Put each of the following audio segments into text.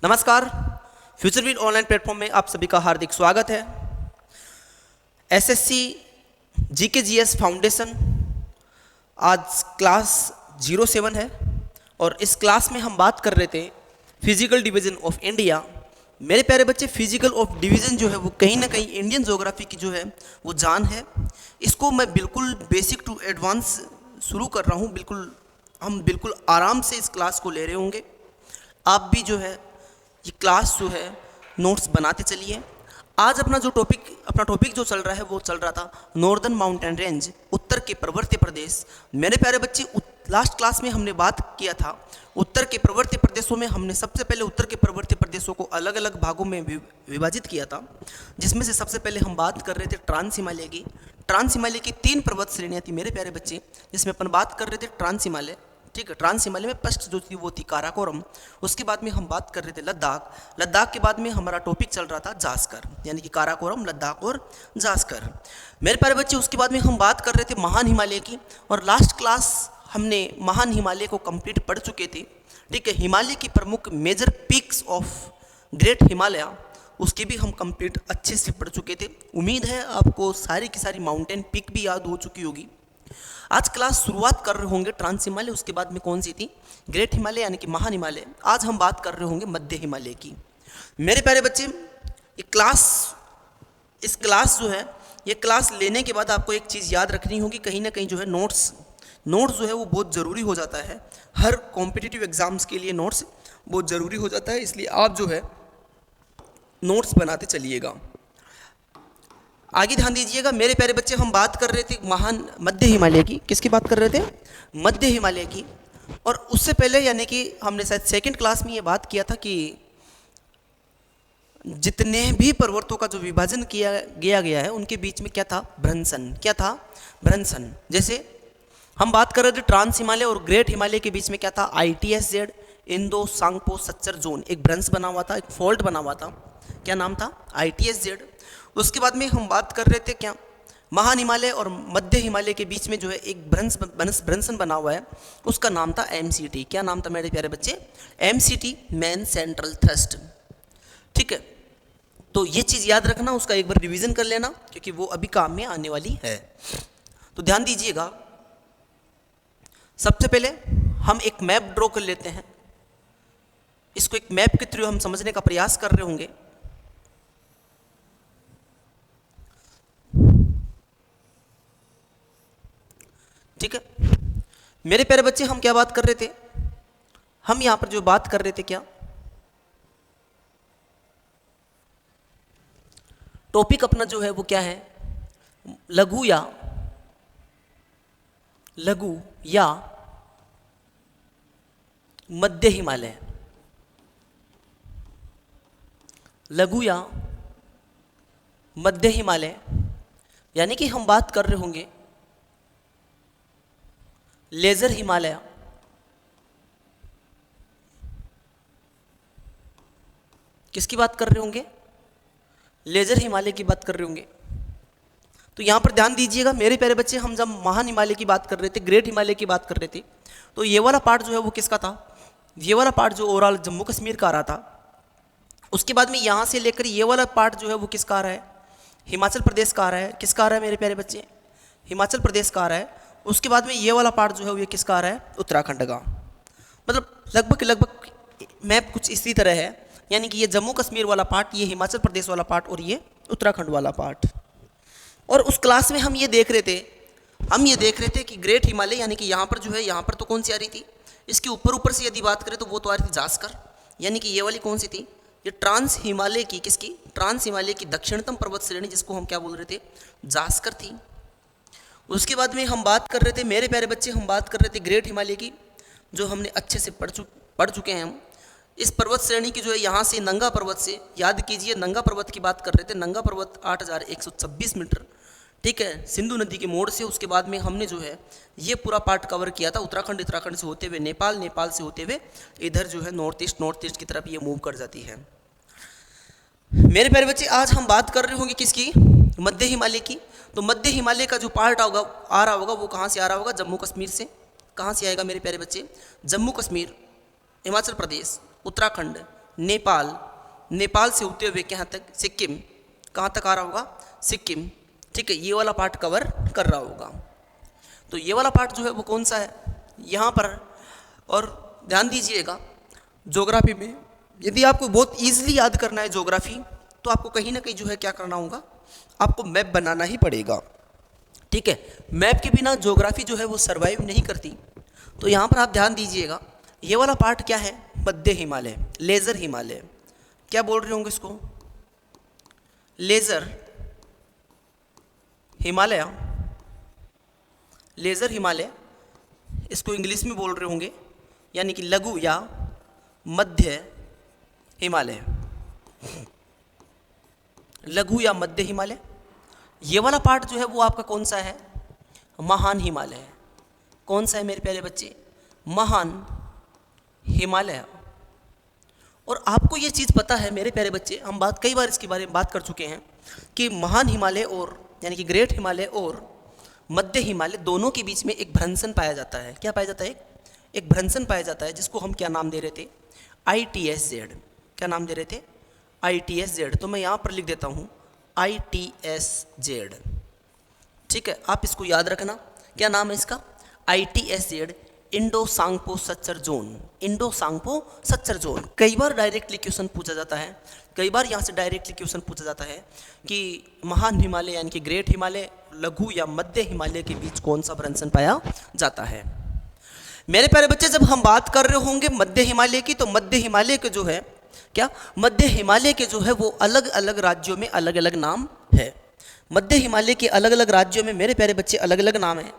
नमस्कार। फ्यूचरविल online platform में आप सभी का हार्दिक स्वागत है। एसएससी जीके जीएस फाउंडेशन आज क्लास 07 है और इस क्लास में हम बात कर रहे थे फिजिकल डिवीज़न ऑफ इंडिया। मेरे प्यारे बच्चे, फिजिकल ऑफ डिवीज़न जो है वो कहीं ना कहीं इंडियन ज्योग्राफी की जो है वो जान है। इसको मैं बिल्कुल बेसिक टू एडवांस शुरू कर रहा हूँ। हम बिल्कुल आराम से इस क्लास को ले रहे होंगे। आप भी जो है ये क्लास जो है नोट्स बनाते चलिए। आज अपना टॉपिक जो चल रहा है वो चल रहा था नॉर्दर्न माउंटेन रेंज, उत्तर के पर्वतीय प्रदेश। मेरे प्यारे बच्चे, लास्ट क्लास में हमने बात किया था उत्तर के पर्वतीय प्रदेशों में। हमने सबसे पहले उत्तर के पर्वतीय प्रदेशों को अलग अलग भागों में विभाजित किया था, जिसमें से सबसे पहले हम बात कर रहे थे ट्रांस हिमालय की। ट्रांस हिमालय की 3 पर्वत श्रेणियाँ थी मेरे प्यारे बच्चे, जिसमें अपन बात कर रहे थे ट्रांस हिमालय। ठीक है, ट्रांस हिमालय में फर्स्ट जो थी वो थी काराकोरम। उसके बाद में हम बात कर रहे थे लद्दाख के बाद में हमारा टॉपिक चल रहा था जास्कर, यानी कि काराकोरम, लद्दाख और जास्कर। मेरे प्यारे बच्चे, उसके बाद में हम बात कर रहे थे महान हिमालय की, और लास्ट क्लास हमने महान हिमालय को कंप्लीट पढ़ चुके थे। ठीक है, हिमालय की प्रमुख major peaks of great Himalaya उसके भी हम कंप्लीट अच्छे से पढ़ चुके थे। उम्मीद है आपको सारी की सारी माउंटेन पीक भी याद हो चुकी होगी। आज क्लास शुरुआत कर रहे होंगे ट्रांस हिमालय, उसके बाद में कौन सी थी, ग्रेट हिमालय यानी कि महान हिमालय। आज हम बात कर रहे होंगे मध्य हिमालय की। मेरे प्यारे बच्चे, इस क्लास जो है, ये क्लास लेने के बाद आपको एक चीज़ याद रखनी होगी, कहीं ना कहीं जो है नोट्स जो है वो बहुत ज़रूरी हो जाता है। हर कॉम्पिटिटिव एग्जाम्स के लिए नोट्स बहुत ज़रूरी हो जाता है, इसलिए आप जो है नोट्स बनाते चलिएगा। आगे ध्यान दीजिएगा मेरे प्यारे बच्चे, हम बात कर रहे थे मध्य हिमालय की। किसकी बात कर रहे थे? मध्य हिमालय की। और उससे पहले यानी कि हमने शायद सेकंड क्लास में ये बात किया था कि जितने भी पर्वतों का जो विभाजन किया गया है उनके बीच में क्या था? भ्रंशन। क्या था? भ्रंशन। जैसे हम बात कर रहे थे ट्रांस हिमालय और ग्रेट हिमालय के बीच में क्या था? ITSZ, Indo Tsangpo suture zone, एक भ्रंश बना हुआ था, एक फॉल्ट बना हुआ था। क्या नाम था? ITSZ। उसके बाद में हम बात कर रहे थे क्या, महान हिमालय और मध्य हिमालय के बीच में जो है एक भ्रंशन बना हुआ है, उसका नाम था MCT। क्या नाम था मेरे प्यारे बच्चे? MCT, main central thrust. ठीक है, तो ये चीज़ याद रखना, उसका एक बार रिवीजन कर लेना क्योंकि वो अभी काम में आने वाली है। तो ध्यान दीजिएगा, सबसे पहले हम एक मैप ड्रॉ कर लेते हैं। इसको एक मैप के थ्रू हम समझने का प्रयास कर रहे होंगे। ठीक है, मेरे प्यारे बच्चे, हम क्या बात कर रहे थे? हम यहां पर जो बात कर रहे थे, क्या टॉपिक अपना जो है वो क्या है? लघु या मध्य हिमालय। लघु या मध्य हिमालय, यानी कि हम बात कर रहे होंगे लेजर हिमालय, किसकी बात कर रहे होंगे? लेजर हिमालय की बात कर रहे होंगे। तो यहां पर ध्यान दीजिएगा मेरे प्यारे बच्चे, हम जब महान हिमालय की बात कर रहे थे, ग्रेट हिमालय की बात कर रहे थे, तो ये वाला पार्ट जो है वो किसका था? ये वाला पार्ट जो ओवरऑल जम्मू कश्मीर का आ रहा था। उसके बाद में यहां से लेकर ये वाला पार्ट जो है वो किसका आ रहा है? हिमाचल प्रदेश का आ रहा है। किसका आ रहा है मेरे प्यारे बच्चे? हिमाचल प्रदेश का आ रहा है। उसके बाद में ये वाला पार्ट जो है वो ये किसका आ रहा है? उत्तराखंड का। मतलब लगभग मैप कुछ इसी तरह है, यानी कि ये जम्मू कश्मीर वाला पार्ट, ये हिमाचल प्रदेश वाला पार्ट और ये उत्तराखंड वाला पार्ट। और उस क्लास में हम ये देख रहे थे कि ग्रेट हिमालय यानी कि यहाँ पर जो है, यहाँ पर तो कौन सी आ रही थी? इसके ऊपर से यदि बात करें तो वो तो आ रही थी जास्कर, यानी कि ये वाली कौन सी थी? ये ट्रांस हिमालय की, किसकी? ट्रांस हिमालय की दक्षिणतम पर्वत श्रेणी, जिसको हम क्या बोल रहे थे? जास्कर थी। उसके बाद में हम बात कर रहे थे मेरे प्यारे बच्चे, हम बात कर रहे थे ग्रेट हिमालय की, जो हमने अच्छे से पढ़ चुके हैं हम। इस पर्वत श्रेणी की जो है यहाँ से नंगा पर्वत से, याद कीजिए नंगा पर्वत की बात कर रहे थे। नंगा पर्वत 8126 मीटर, ठीक है, सिंधु नदी के मोड़ से। उसके बाद में हमने जो है ये पूरा पार्ट कवर किया था। उत्तराखंड से होते हुए नेपाल से होते हुए इधर जो है नॉर्थ ईस्ट की तरफ ये मूव कर जाती है। मेरे प्यारे बच्चे, आज हम बात कर रहे होंगे किसकी? मध्य हिमालय की। तो मध्य हिमालय का जो पार्ट आ रहा होगा वो कहाँ से आ रहा होगा? जम्मू कश्मीर से। कहाँ से आएगा मेरे प्यारे बच्चे? जम्मू कश्मीर, हिमाचल प्रदेश, उत्तराखंड, नेपाल, नेपाल से होते हुए यहाँ तक सिक्किम, कहाँ तक आ रहा होगा, सिक्किम, ठीक है, ये वाला पार्ट कवर कर रहा होगा। तो ये वाला पार्ट जो है वो कौन सा है यहाँ पर। और ध्यान दीजिएगा ज्योग्राफी में यदि आपको बहुत ईजिली याद करना है ज्योग्राफी, तो आपको कहीं ना कहीं जो है क्या करना होगा, आपको मैप बनाना ही पड़ेगा, ठीक है। मैप के बिना ज्योग्राफी जो है वो सर्वाइव नहीं करती। तो यहाँ पर आप ध्यान दीजिएगा, ये वाला पार्ट क्या है, मध्य हिमालय, लेज़र हिमालय, क्या बोल रहे होंगे इसको, लेज़र हिमालय, लेज़र हिमालय, इसको इंग्लिश में बोल रहे होंगे, यानी कि लघु या मध्य हिमालय, लघु या मध्य हिमालय। ये वाला पार्ट जो है वो आपका कौन सा है, महान हिमालय है। कौन सा है मेरे प्यारे बच्चे, महान हिमालय। और आपको ये चीज़ पता है मेरे प्यारे बच्चे, हम बात कई बार इसके बारे में बात कर चुके हैं कि महान हिमालय और यानी कि ग्रेट हिमालय और मध्य हिमालय दोनों के बीच में एक भ्रंशन पाया जाता है। क्या पाया जाता है, एक भ्रंशन पाया जाता है, जिसको हम क्या नाम दे रहे थे, ITSZ। क्या नाम दे रहे थे, ITSZ। तो मैं यहाँ पर लिख देता हूँ ITSZ, ठीक है, आप इसको याद रखना। क्या नाम है इसका, ITSZ, Indo Tsangpo suture zone, Indo Tsangpo suture zone. कई बार डायरेक्टली क्वेश्चन पूछा जाता है, कई बार यहाँ से डायरेक्टली क्वेश्चन पूछा जाता है कि महान हिमालय यानी कि ग्रेट हिमालय, लघु या मध्य हिमालय के बीच कौन सा भ्रंशन पाया जाता है। मेरे प्यारे बच्चे, जब हम बात कर रहे होंगे मध्य हिमालय की, तो मध्य हिमालय के जो है क्या, मध्य हिमालय के जो है वो अलग अलग राज्यों में अलग अलग नाम है। मध्य हिमालय के अलग अलग राज्यों में मेरे प्यारे बच्चे अलग अलग नाम है।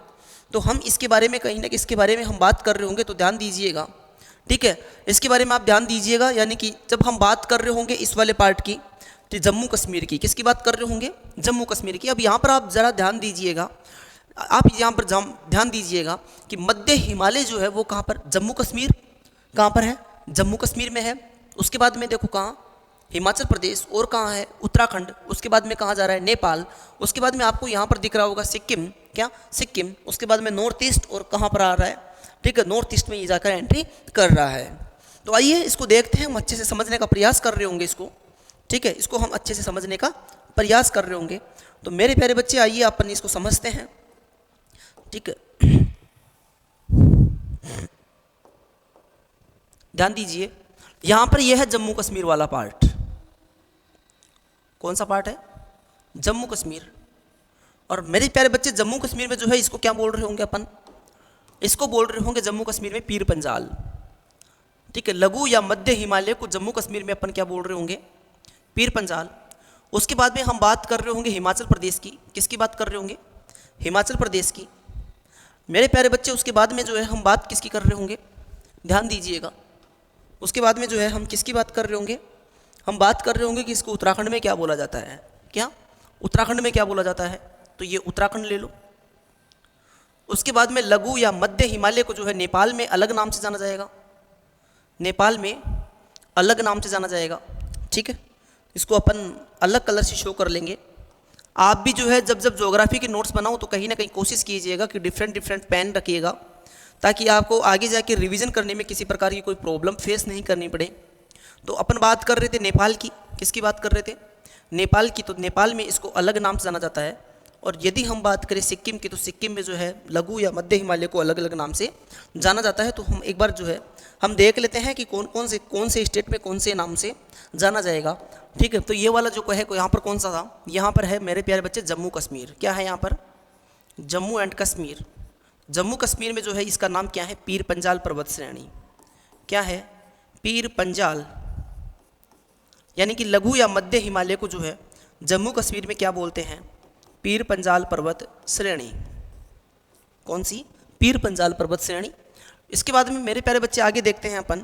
तो हम इसके बारे में कहीं ना कहीं इसके बारे में हम बात कर रहे होंगे, तो ध्यान दीजिएगा, ठीक है, इसके बारे में आप ध्यान दीजिएगा। यानी कि जब हम बात कर रहे होंगे इस वाले पार्ट की, तो जम्मू कश्मीर की, किसकी बात कर रहे होंगे, जम्मू कश्मीर की। अब यहाँ पर आप ज़रा ध्यान दीजिएगा, आप यहाँ पर ध्यान दीजिएगा कि मध्य हिमालय जो है वो कहाँ पर, जम्मू कश्मीर कहाँ पर है, जम्मू कश्मीर में है। उसके बाद में देखो कहाँ, हिमाचल प्रदेश, और कहाँ है, उत्तराखंड। उसके बाद में कहाँ जा रहा है, नेपाल। उसके बाद में आपको यहाँ पर दिख रहा होगा सिक्किम, क्या, सिक्किम। उसके बाद में नॉर्थ ईस्ट, और कहाँ पर आ रहा है, ठीक है, नॉर्थ ईस्ट में ये जाकर एंट्री कर रहा है। तो आइए इसको देखते हैं, हम अच्छे से समझने का प्रयास कर रहे होंगे इसको, ठीक है, इसको हम अच्छे से समझने का प्रयास कर रहे होंगे। तो मेरे प्यारे बच्चे आइए अपन इसको समझते हैं, ठीक है। ध्यान दीजिए, यहाँ पर यह है जम्मू कश्मीर वाला पार्ट। कौन सा पार्ट है, जम्मू कश्मीर। और मेरे प्यारे बच्चे जम्मू कश्मीर में जो है इसको क्या बोल रहे होंगे अपन, इसको बोल रहे होंगे जम्मू कश्मीर में पीर पंजाल, ठीक है। लघु या मध्य हिमालय को जम्मू कश्मीर में अपन क्या बोल रहे होंगे, पीर पंजाल। उसके बाद में हम बात कर रहे होंगे हिमाचल प्रदेश की, किसकी बात कर रहे होंगे, हिमाचल प्रदेश की, मेरे प्यारे बच्चे। उसके बाद में जो है हम बात किसकी कर रहे होंगे, ध्यान दीजिएगा, उसके बाद में जो है हम किसकी बात कर रहे होंगे, हम बात कर रहे होंगे कि इसको उत्तराखंड में क्या बोला जाता है, क्या, उत्तराखंड में क्या बोला जाता है, तो ये उत्तराखंड ले लो। उसके बाद में लघु या मध्य हिमालय को जो है नेपाल में अलग नाम से जाना जाएगा, नेपाल में अलग नाम से जाना जाएगा, ठीक है। इसको अपन अलग कलर से शो कर लेंगे। आप भी जो है जब जब ज्योग्राफी के नोट्स बनाओ तो कहीं ना कहीं कोशिश कीजिएगा कि डिफरेंट डिफरेंट पेन रखिएगा, ताकि आपको आगे जाके रिवीजन करने में किसी प्रकार की कोई प्रॉब्लम फेस नहीं करनी पड़े। तो अपन बात कर रहे थे नेपाल की, किसकी बात कर रहे थे, नेपाल की। तो नेपाल में इसको अलग नाम से जाना जाता है। और यदि हम बात करें सिक्किम की, तो सिक्किम में जो है लघु या मध्य हिमालय को अलग अलग नाम से जाना जाता है। तो हम एक बार जो है हम देख लेते हैं कि कौन से स्टेट में कौन से नाम से जाना जाएगा, ठीक है। तो ये वाला जो है यहाँ पर कौन सा था, यहाँ पर है मेरे प्यारे बच्चे जम्मू कश्मीर। क्या है यहाँ पर, जम्मू एंड कश्मीर। जम्मू कश्मीर में जो है इसका नाम क्या है, पीर पंजाल पर्वत श्रेणी। क्या है, पीर पंजाल, यानी कि लघु या मध्य हिमालय को जो है जम्मू कश्मीर में क्या बोलते हैं, पीर पंजाल पर्वत श्रेणी। कौन सी, पीर पंजाल पर्वत श्रेणी। इसके बाद में मेरे प्यारे बच्चे आगे देखते हैं अपन,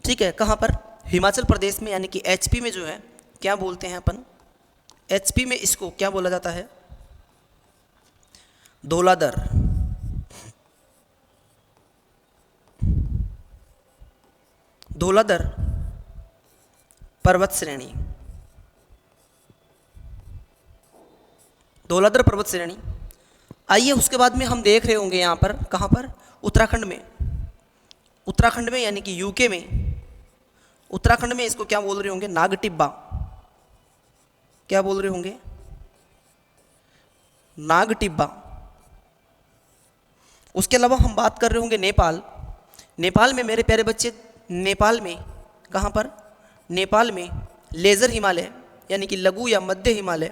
ठीक है, कहाँ पर, हिमाचल प्रदेश में, यानी कि HP में जो है क्या बोलते हैं अपन, HP में इसको क्या बोला जाता है, धौलाधर। धौलाधर पर्वत श्रेणी, धौलाधर पर्वत श्रेणी। आइए उसके बाद में हम देख रहे होंगे यहाँ पर, कहाँ पर, उत्तराखंड में। उत्तराखंड में यानी कि UK में, उत्तराखंड में इसको क्या बोल रहे होंगे? नागटिब्बा। क्या बोल रहे होंगे? नागटिब्बा। उसके अलावा हम बात कर रहे होंगे नेपाल। नेपाल में मेरे प्यारे बच्चे, नेपाल में कहाँ पर? नेपाल में लेज़र हिमालय यानी कि लघु या मध्य हिमालय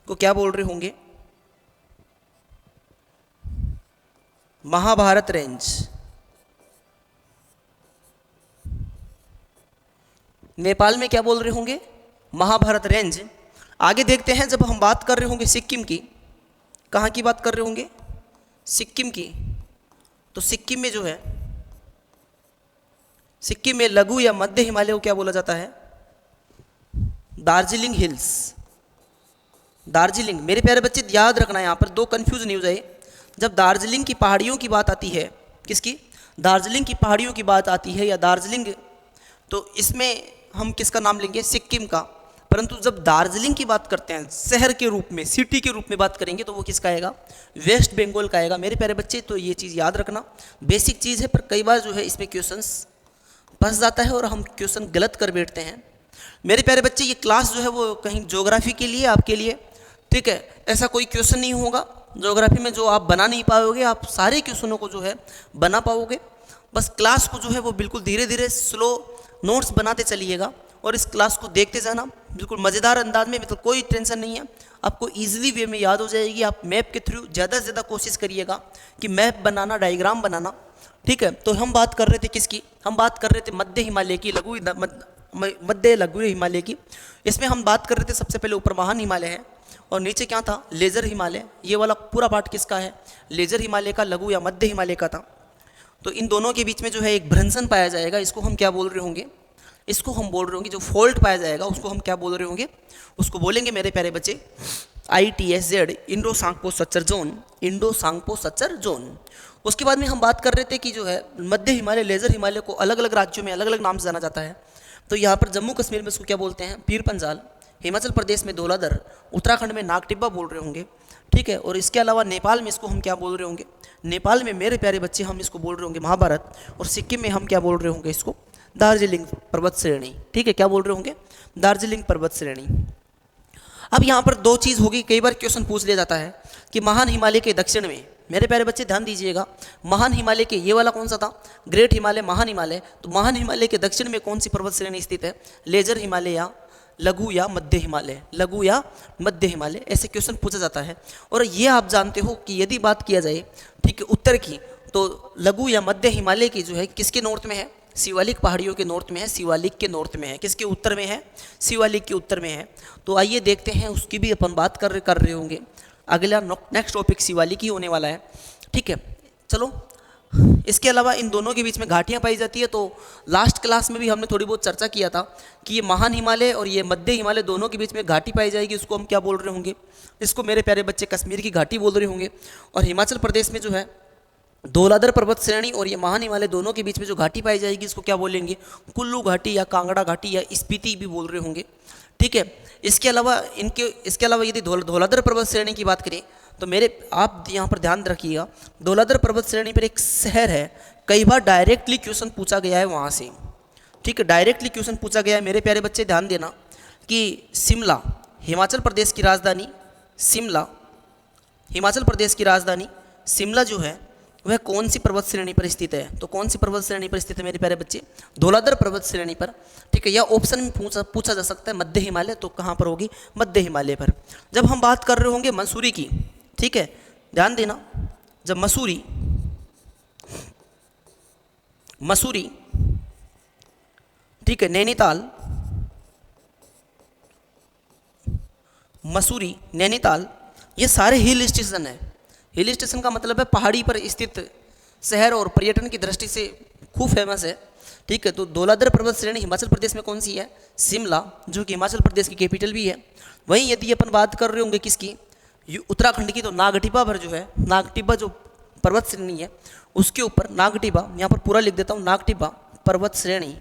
को क्या बोल रहे होंगे? महाभारत रेंज। नेपाल में क्या बोल रहे होंगे? महाभारत रेंज। आगे देखते हैं, जब हम बात कर रहे होंगे सिक्किम की, कहाँ की बात कर रहे होंगे? सिक्किम की। तो सिक्किम में जो है, सिक्किम में लघु या मध्य हिमालय को क्या बोला जाता है? दार्जिलिंग हिल्स। दार्जिलिंग। मेरे प्यारे बच्चे याद रखना, यहाँ पर दो कंफ्यूज नहीं हो जाए। जब दार्जिलिंग की पहाड़ियों की बात आती है, किसकी? दार्जिलिंग की पहाड़ियों की बात आती है या दार्जिलिंग, तो इसमें हम किसका नाम लेंगे? सिक्किम का। परंतु जब दार्जिलिंग की बात करते हैं शहर के रूप में, सिटी के रूप में बात करेंगे, तो वो किसका आएगा? वेस्ट बंगाल का आएगा। मेरे प्यारे बच्चे तो ये चीज़ याद रखना, बेसिक चीज़ है, पर कई बार जो है इसमें क्वेश्चंस फंस जाता है और हम क्वेश्चन गलत कर बैठते हैं। मेरे प्यारे बच्चे ये क्लास जो है वो कहीं ज्योग्राफी के लिए, आपके लिए, ठीक है, ऐसा कोई क्वेश्चन नहीं होगा ज्योग्राफी में जो आप बना नहीं पाओगे। आप सारे क्वेश्चनों को जो है बना पाओगे। बस क्लास को जो है वो बिल्कुल धीरे धीरे स्लो नोट्स बनाते चलिएगा और इस क्लास को देखते जाना बिल्कुल मज़ेदार अंदाज में, मतलब कोई टेंशन नहीं है, आपको ईजिली वे में याद हो जाएगी। आप मैप के थ्रू ज़्यादा से ज़्यादा कोशिश करिएगा कि मैप बनाना, डायग्राम बनाना, ठीक है। तो हम बात कर रहे थे किसकी? हम बात कर रहे थे मध्य हिमालय की, मध्य लघु हिमालय की। इसमें हम बात कर रहे थे सबसे पहले ऊपर महान हिमालय है और नीचे क्या था? लेज़र हिमालय। ये वाला पूरा पार्ट किसका है? लेज़र हिमालय का, लघु या मध्य हिमालय का था। तो इन दोनों के बीच में जो है एक भ्रंशन पाया जाएगा, इसको हम क्या बोल रहे होंगे? इसको हम बोल रहे होंगे, जो फॉल्ट पाया जाएगा उसको हम क्या बोल रहे होंगे? उसको बोलेंगे मेरे प्यारे बच्चे ITSZ, Indo Tsangpo suture zone. Indo Tsangpo suture zone. उसके बाद में हम बात कर रहे थे कि जो है मध्य हिमालय, लेज़र हिमालय को अलग अलग राज्यों में अलग अलग नाम से जाना जाता है। तो यहाँ पर जम्मू कश्मीर में इसको क्या बोलते हैं? पीर पंजाल। हिमाचल प्रदेश में धौलाधर, उत्तराखंड में नागटिब्बा बोल रहे होंगे, ठीक है। और इसके अलावा नेपाल में इसको हम क्या बोल रहे होंगे? नेपाल में मेरे प्यारे बच्चे हम इसको बोल रहे होंगे महाभारत। और सिक्किम में हम क्या बोल रहे होंगे? इसको दार्जिलिंग पर्वत श्रेणी, ठीक है। क्या बोल रहे होंगे? दार्जिलिंग पर्वत श्रेणी। अब यहाँ पर दो चीज़ होगी, कई बार क्वेश्चन पूछ लिया जाता है कि महान हिमालय के दक्षिण में, मेरे प्यारे बच्चे ध्यान दीजिएगा, महान हिमालय के, ये वाला कौन सा था? ग्रेट हिमालय, महान हिमालय। तो महान हिमालय के दक्षिण में कौन सी पर्वत श्रेणी स्थित है? लेज़र हिमालय या लघु या मध्य हिमालय? लघु या मध्य हिमालय, ऐसे क्वेश्चन पूछा जाता है। और ये आप जानते हो कि यदि बात किया जाए, ठीक है, उत्तर की, तो लघु या मध्य हिमालय की जो है किसके नॉर्थ में है? शिवालिक पहाड़ियों के नॉर्थ में है, शिवालिक के नॉर्थ में है। किसके उत्तर में है? शिवालिक के उत्तर में है। तो आइए देखते हैं, उसकी भी अपन बात कर रहे होंगे। अगला नेक्स्ट टॉपिक शिवालिक ही होने वाला है, ठीक है। चलो, इसके अलावा इन दोनों के बीच में घाटियाँ पाई जाती है। तो लास्ट क्लास में भी हमने थोड़ी बहुत चर्चा किया था कि ये महान हिमालय और ये मध्य हिमालय दोनों के बीच में घाटी पाई जाएगी, उसको हम क्या बोल रहे होंगे? इसको मेरे प्यारे बच्चे कश्मीर की घाटी बोल रहे होंगे। और हिमाचल प्रदेश में जो है धौलाधर पर्वत श्रेणी और ये महान हिमालय दोनों के बीच में जो घाटी पाई जाएगी, इसको क्या बोलेंगे? कुल्लू घाटी या कांगड़ा घाटी या स्पीति भी बोल रहे होंगे, ठीक है। इसके अलावा यदि धौलाधर पर्वत श्रेणी की बात करें तो मेरे आप यहाँ पर ध्यान रखिएगा, धौलाधर पर्वत श्रेणी पर एक शहर है, कई बार डायरेक्टली क्वेश्चन पूछा गया है वहाँ से, ठीक है, डायरेक्टली क्वेश्चन पूछा गया है। मेरे प्यारे बच्चे ध्यान देना कि शिमला, हिमाचल प्रदेश की राजधानी शिमला, हिमाचल प्रदेश की राजधानी शिमला जो है वह कौन सी पर्वत श्रेणी पर स्थित है? तो कौन सी पर्वत श्रेणी पर स्थित है मेरे प्यारे बच्चे? धौलाधर पर्वत श्रेणी पर, ठीक है। या ऑप्शन में पूछा जा सकता है मध्य हिमालय, तो कहाँ पर होगी? मध्य हिमालय पर। जब हम बात कर रहे होंगे मसूरी की, ठीक है, ध्यान देना, जब मसूरी, ठीक है, नैनीताल, मसूरी, नैनीताल, ये सारे हिल स्टेशन है। हिल स्टेशन का मतलब है पहाड़ी पर स्थित शहर और पर्यटन की दृष्टि से खूब फेमस है, ठीक है। तो धौलाधर पर्वत श्रेणी हिमाचल प्रदेश में कौन सी है? शिमला, जो कि हिमाचल प्रदेश की कैपिटल भी है। वहीं यदि अपन बात कर रहे होंगे किसकी? उत्तराखंड की, तो नागटिब्बा पर जो है, नागटिब्बा जो पर्वत श्रेणी है उसके ऊपर नागटिब्बा, यहाँ पर पूरा लिख देता हूँ, नागटिब्बा पर्वत श्रेणी,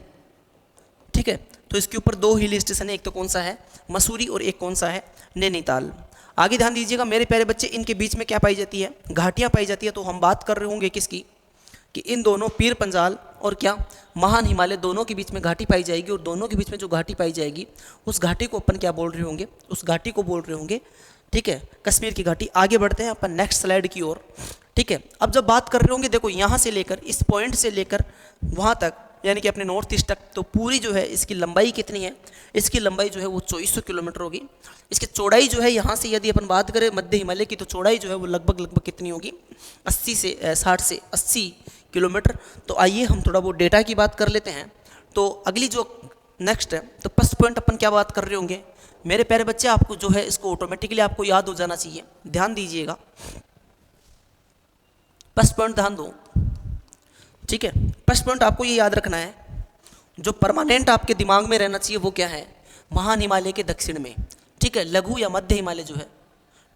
ठीक है। तो इसके ऊपर दो हिल स्टेशन है, एक तो कौन सा है? मसूरी, और एक कौन सा है? नैनीताल। आगे ध्यान दीजिएगा मेरे प्यारे बच्चे, इनके बीच में क्या पाई जाती है? घाटियाँ पाई जाती है। तो हम बात कर रहे होंगे किसकी? कि इन दोनों पीर पंजाल और क्या महान हिमालय दोनों के बीच में घाटी पाई जाएगी, और दोनों के बीच में जो घाटी पाई जाएगी उस घाटी को अपन क्या बोल रहे होंगे, उस घाटी को बोल रहे होंगे, ठीक है, कश्मीर की घाटी। आगे बढ़ते हैं अपन नेक्स्ट स्लाइड की ओर, ठीक है। अब जब बात कर रहे होंगे, देखो यहाँ से लेकर इस पॉइंट से लेकर वहाँ तक, यानी कि अपने नॉर्थ ईस्ट तक, तो पूरी जो है इसकी लंबाई कितनी है, इसकी लंबाई जो है वो 2400 किलोमीटर होगी। इसकी चौड़ाई जो है यहाँ से यदि अपन बात करें मध्य हिमालय की, तो चौड़ाई जो है वो लगभग कितनी होगी, 60 से 80 किलोमीटर। तो आइए हम थोड़ा वो डेटा की बात कर लेते हैं। तो अगली जो नेक्स्ट है, तो फर्स्ट पॉइंट अपन क्या बात कर रहे होंगे मेरे प्यारे बच्चे, आपको जो है इसको ऑटोमेटिकली आपको याद हो जाना चाहिए, ध्यान दीजिएगा। फर्स्ट पॉइंट ध्यान दो, ठीक है। फर्स्ट पॉइंट आपको ये याद रखना है, जो परमानेंट आपके दिमाग में रहना चाहिए वो क्या है, महान हिमालय के दक्षिण में, ठीक है। लघु या मध्य हिमालय जो है,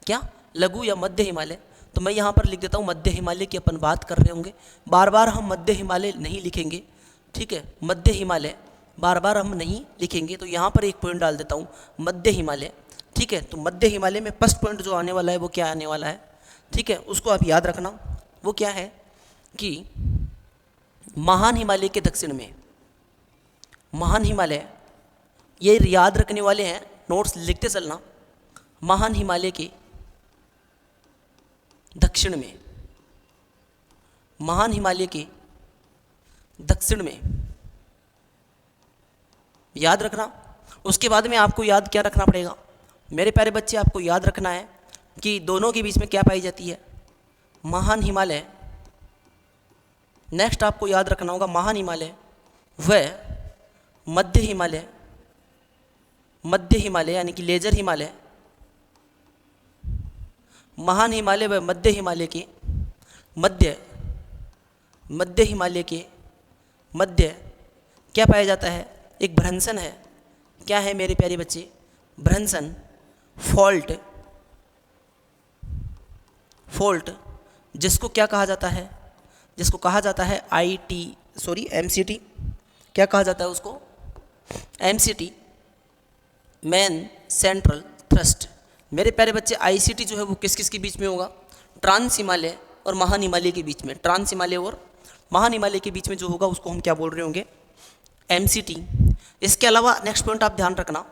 क्या लघु या मध्य हिमालय, तो मैं यहाँ पर लिख देता हूँ मध्य हिमालय की अपन बात कर रहे होंगे। बार बार हम मध्य हिमालय नहीं लिखेंगे, ठीक है, मध्य हिमालय बार बार हम नहीं लिखेंगे, तो यहाँ पर एक पॉइंट डाल देता हूँ मध्य हिमालय, ठीक है। तो मध्य हिमालय में फर्स्ट पॉइंट जो आने वाला है वो क्या आने वाला है, ठीक है, उसको आप याद रखना। वो क्या है कि महान हिमालय के दक्षिण में, महान हिमालय, ये याद रखने वाले हैं, नोट्स लिखते चलना, महान हिमालय के दक्षिण में, महान हिमालय के दक्षिण में याद रखना। उसके बाद में आपको याद क्या रखना पड़ेगा मेरे प्यारे बच्चे, आपको याद रखना है कि दोनों के बीच में क्या पाई जाती है, महान हिमालय। नेक्स्ट आपको याद रखना होगा महान हिमालय व मध्य हिमालय, मध्य हिमालय यानी कि लेजर हिमालय, महान हिमालय व मध्य हिमालय के मध्य, मध्य हिमालय के मध्य क्या पाया जाता है, एक भ्रंशन है। क्या है मेरे प्यारे बच्चे, भ्रंशन, फॉल्ट, फॉल्ट, जिसको क्या कहा जाता है, जिसको कहा जाता है MCT, क्या कहा जाता है उसको, MCT, मेन सेंट्रल थ्रस्ट। मेरे प्यारे बच्चे ICT जो है वो किस किस के बीच में होगा, ट्रांस हिमालय और महान हिमालय के बीच में, ट्रांस हिमालय और महान हिमालय के बीच में जो होगा उसको हम क्या बोल रहे होंगे, MCT। इसके अलावा नेक्स्ट पॉइंट आप ध्यान रखना,